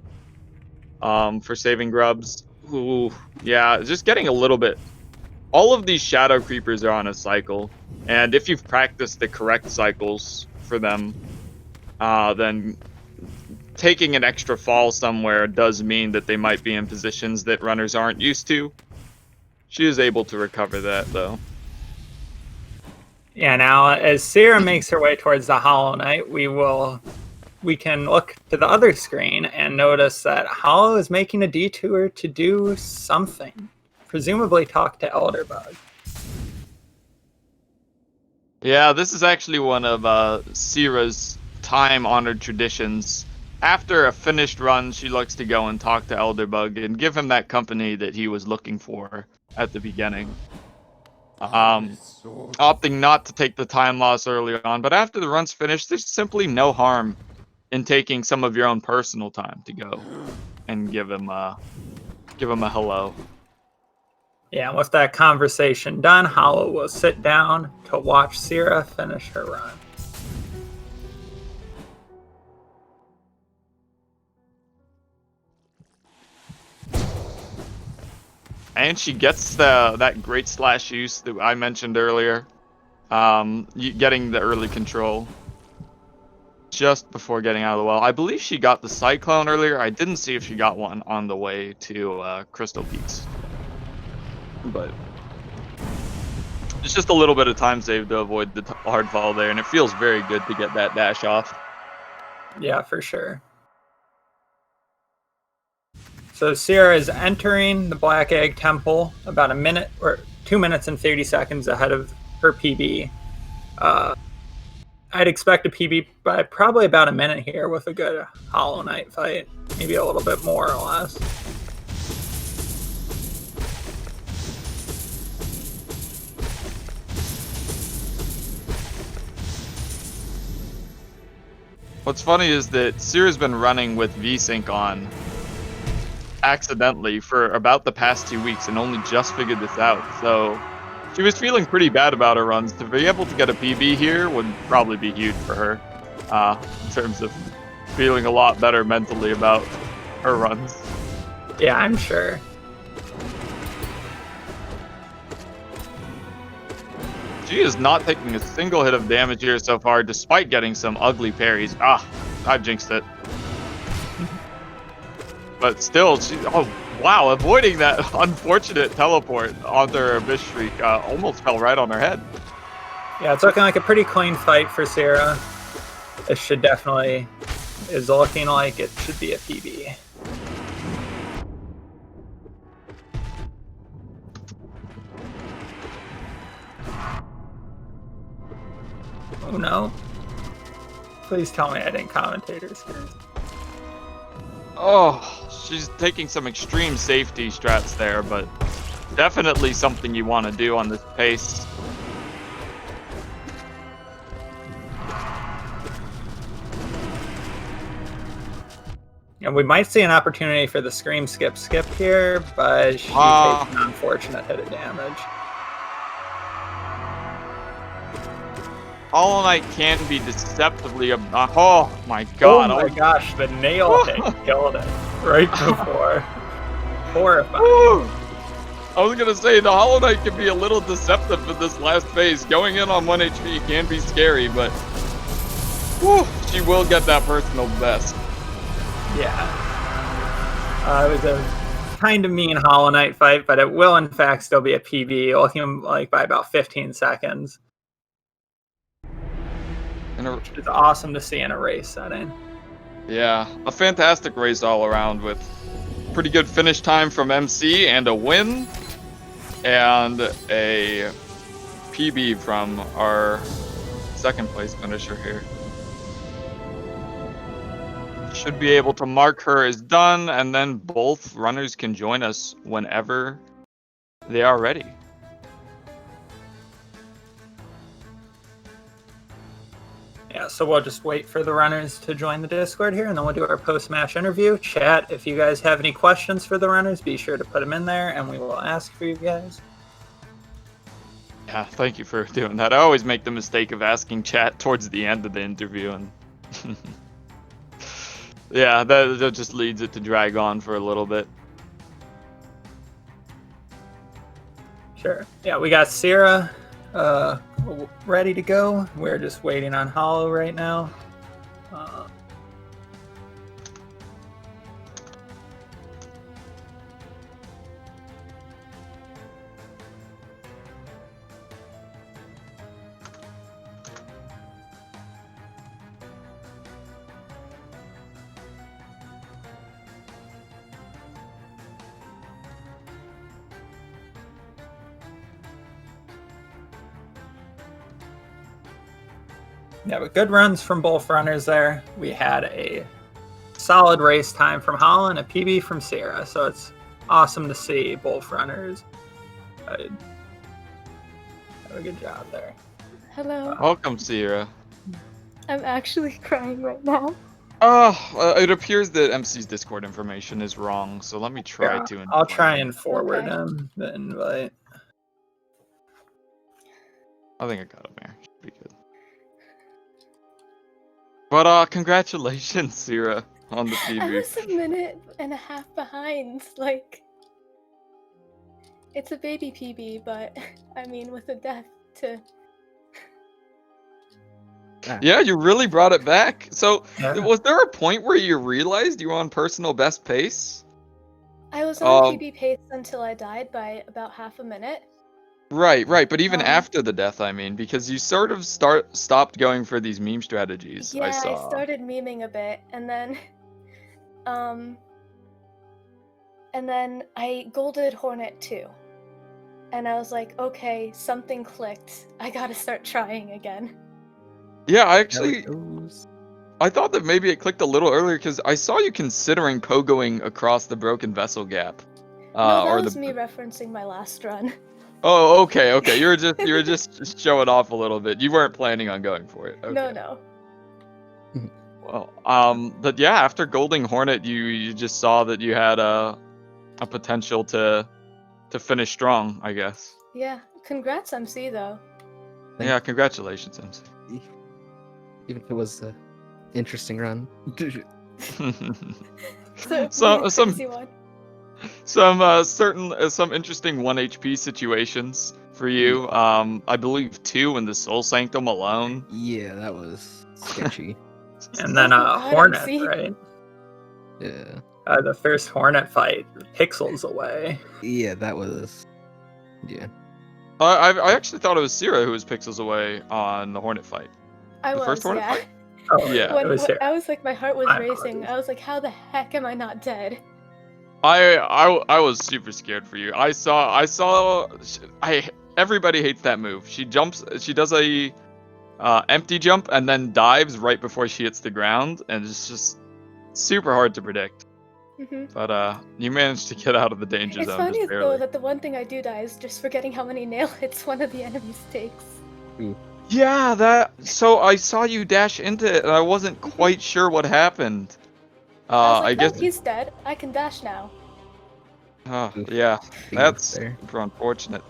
for saving grubs. Ooh, yeah, just getting a little bit. All of these shadow creepers are on a cycle, and if you've practiced the correct cycles for them, then taking an extra fall somewhere does mean that they might be in positions that runners aren't used to. She is able to recover that, though. Yeah, now as Tsira makes her way towards the Hollow Knight, we can look to the other screen and notice that Hollow is making a detour to do something. Presumably talk to Elderbug. Yeah, this is actually one of Tsira's time-honored traditions. After a finished run, she likes to go and talk to Elderbug and give him that company that he was looking for at the beginning. Opting not to take the time loss early on, but after the run's finished, there's simply no harm in taking some of your own personal time to go and give him a hello. Yeah, with that conversation done, Hollow will sit down to watch Tsira finish her run. And she gets that great slash use that I mentioned earlier. Getting the early control just before getting out of the well. I believe she got the Cyclone earlier. I didn't see if she got one on the way to Crystal Peaks. But it's just a little bit of time save to avoid the hard fall there, and it feels very good to get that dash off. Yeah, for sure. So Tsira is entering the Black Egg Temple about a minute or 2 minutes and 30 seconds ahead of her PB. I'd expect a PB by probably about a minute here with a good Hollow Knight fight. Maybe a little bit more or less. What's funny is that Tsira's been running with VSync on accidentally for about the past 2 weeks and only just figured this out. So she was feeling pretty bad about her runs. To be able to get a PB here would probably be huge for her, in terms of feeling a lot better mentally about her runs. Yeah, I'm sure. She is not taking a single hit of damage here so far, despite getting some ugly parries. Ah, I jinxed it. But still, oh wow, avoiding that unfortunate teleport onto her Abyss Shriek almost fell right on her head. Yeah, it's looking like a pretty clean fight for Tsira. It should definitely is looking like it should be a PB. Oh no. Please tell me I didn't commentators here. Oh, she's taking some extreme safety strats there, but definitely something you want to do on this pace. And we might see an opportunity for the Scream Skip here, but she takes an unfortunate hit of damage. Hollow Knight can be deceptively oh my god. Oh my gosh, the nail hit killed it right before. Horrifying. I was gonna say, the Hollow Knight can be a little deceptive in this last phase. Going in on 1 HP can be scary, but she will get that personal best. Yeah. It was a kind of mean Hollow Knight fight, but it will in fact still be a PB, looking like by about 15 seconds. It's awesome to see in a race setting. Yeah, a fantastic race all around with pretty good finish time from MC and a win and a PB from our second place finisher here. Should be able to mark her as done, and then both runners can join us whenever they are ready. Yeah, so we'll just wait for the runners to join the Discord here, and then we'll do our post-match interview. Chat, if you guys have any questions for the runners, be sure to put them in there, and we will ask for you guys. Yeah, thank you for doing that. I always make the mistake of asking chat towards the end of the interview, and yeah, that just leads it to drag on for a little bit. Sure. Yeah, we got Tsira ready to go. We're just waiting on Hollow right now. Yeah, but good runs from both runners there. We had a solid race time from Hollow and a PB from Tsira, so it's awesome to see both runners have a good job there. Hello. Welcome, Tsira. I'm actually crying right now. It appears that MC's Discord information is wrong, so let me try to. I'll try and forward Okay. him the invite. I think I got him there. Should be good. But congratulations, Tsira, on the I PB. was a minute and a half behind. Like, it's a baby PB, but I mean, with a death to. Yeah, you really brought it back. So, Yeah. was there a point where you realized you were on personal best pace? I was on PB pace until I died by about half a minute. Right. But even after the death, I mean, because you sort of stopped going for these meme strategies. Yeah, I saw. I started memeing a bit, and then I golded Hornet too. And I was like, okay, something clicked. I gotta start trying again. Yeah, I thought that maybe it clicked a little earlier because I saw you considering pogoing across the broken vessel gap. No, that was me referencing my last run. Oh, okay. You were just showing off a little bit. You weren't planning on going for it. Okay. No. Well, but yeah, after Golding Hornet, you just saw that you had a potential to finish strong, I guess. Yeah, congrats MC though. Yeah, congratulations, MC. Even if it was an interesting run. Some interesting 1 HP situations for you. I believe 2 in the Soul Sanctum alone. Yeah, that was sketchy. And then Hornet, right? Yeah. The first Hornet fight, pixels away. Yeah, that was. Yeah. I actually thought it was Tsira who was pixels away on the Hornet fight. First Hornet fight? Oh, yeah. I was like, my heart was racing. I was like, how the heck am I not dead? I was super scared for you. Everybody hates that move. She does a empty jump and then dives right before she hits the ground, and it's just super hard to predict. Mm-hmm. But you managed to get out of the danger zone. It's funny though that the one thing I do die is just forgetting how many nail hits one of the enemies takes. Yeah, so I saw you dash into it, and I wasn't quite sure what happened. I guess he's dead. I can dash now. Yeah, that's super unfortunate.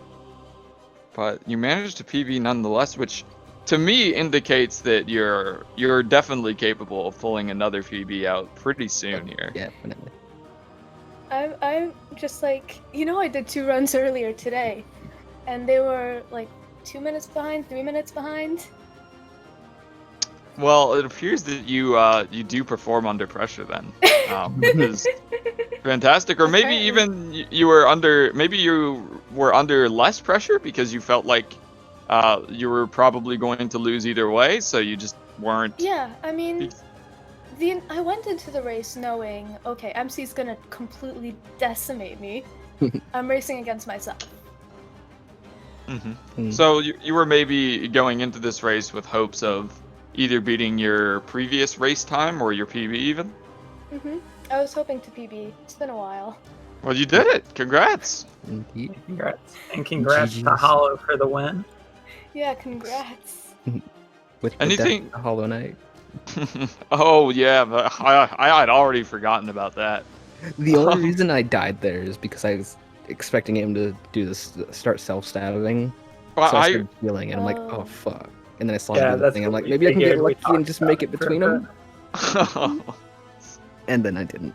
But you managed to PB nonetheless, which to me indicates that you're definitely capable of pulling another PB out pretty soon here. Yeah, definitely. I'm just like, I did 2 runs earlier today, and they were like 2 minutes behind, 3 minutes behind. Well, it appears that you do perform under pressure then, which is fantastic. Or maybe even you were under less pressure because you felt like you were probably going to lose either way, so you just weren't. Yeah, I mean, I went into the race knowing, okay, MC's gonna completely decimate me. I'm racing against myself. Mm-hmm. So you were maybe going into this race with hopes of either beating your previous race time or your PB even? Mm-hmm. I was hoping to PB. It's been a while. Well, you did it. Congrats. Indeed. Congrats. And congrats to Hollow for the win. Yeah, congrats. with the Anything- death of Hollow Knight. Oh yeah, but I had already forgotten about that. The only reason I died there is because I was expecting him to do this, start self-stabbing. Well, So I I started healing, and I'm like, oh Oh. fuck. And then I saw Yeah, him do the that's thing. I'm what like, we maybe I can get figured. We lucky and talked just about make it it for a between them. bit. And then I didn't.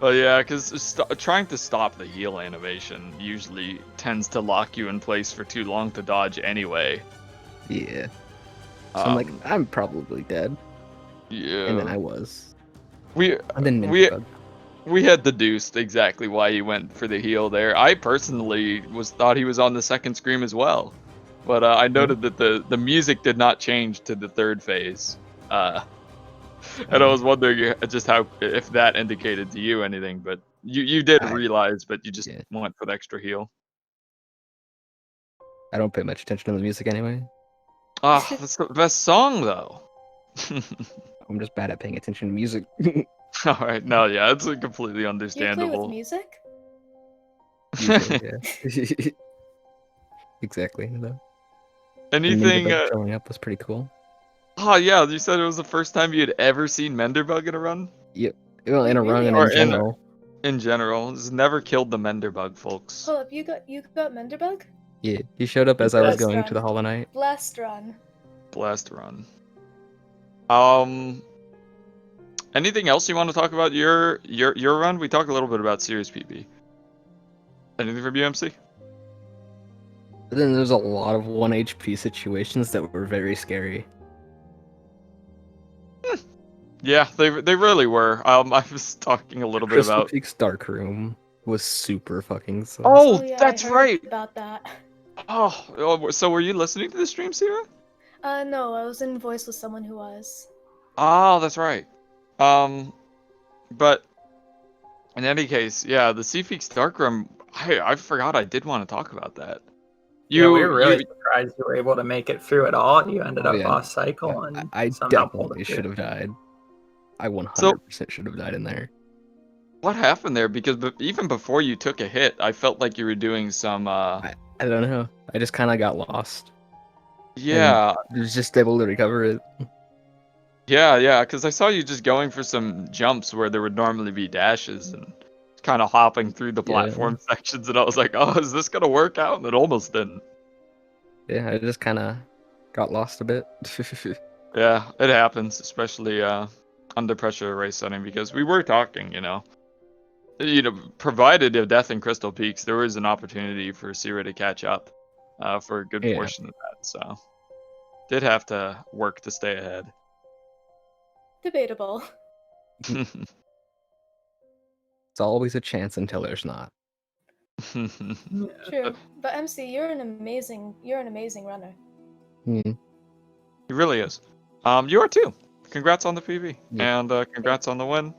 Well, yeah, because trying to stop the heal animation usually tends to lock you in place for too long to dodge anyway. Yeah. So I'm like, Um, I'm probably dead. yeah. And then I was. we And then we Minty we had deduced exactly why he went for the heal there. I personally thought he was on the second scream as well, but I noted that the music did not change to the third phase. And I was wondering just how if that indicated to you anything, but you did realize, but you just went for the extra heal. I don't pay much attention to the music anyway. Ah, that's the best song though. I'm just bad at paying attention to music. All right, no, yeah, it's completely You play understandable. with music? Usually, yeah. Exactly. The Anything? Minderbug showing up was pretty cool. Oh yeah, you said it was the first time you had ever seen Menderbug in a run. Yep. Well, in a run Really? and Or in general. In general, it's never killed the Menderbug, folks. Hold up, you got Menderbug? Yeah, he showed up as I was Blast going run. to the Hollow Knight. Blast run. Blast run. Anything else you want to talk about your run? We talked a little bit about Series PB. Anything from UMC? But then there's a lot of 1 HP situations that were very scary. Yeah, they really were. I was talking a little bit Crystal about. Peak's Dark Room was super fucking sus. Oh, Yeah, that's I heard right. about that. Oh, so were you listening to the stream, Tsira? No, I was in voice with someone who was. Oh, that's right. But in any case, yeah, the Seafeek's Darkroom. I forgot I did want to talk about that. Yeah, we were really surprised you were able to make it through it all. You ended up off cycle and I somehow pulled definitely it through. should have died. I 100% should have died in there. What happened there? Because even before you took a hit, I felt like you were doing some. I don't know. I just kind of got lost. Yeah. I was just able to recover it. Yeah, because I saw you just going for some jumps where there would normally be dashes and kind of hopping through the platform sections, and I was like, oh, is this gonna work out? And it almost didn't. Yeah, I just kind of got lost a bit. Yeah, it happens, especially under pressure race setting, because we were talking, provided a death in Crystal Peaks, there was an opportunity for Tsira to catch up for a good portion of that, so did have to work to stay ahead. Debatable. It's always a chance until there's not. True, but MC, you're an amazing runner. Mm. He really is. You are too. Congrats on the PB, and congrats on the win.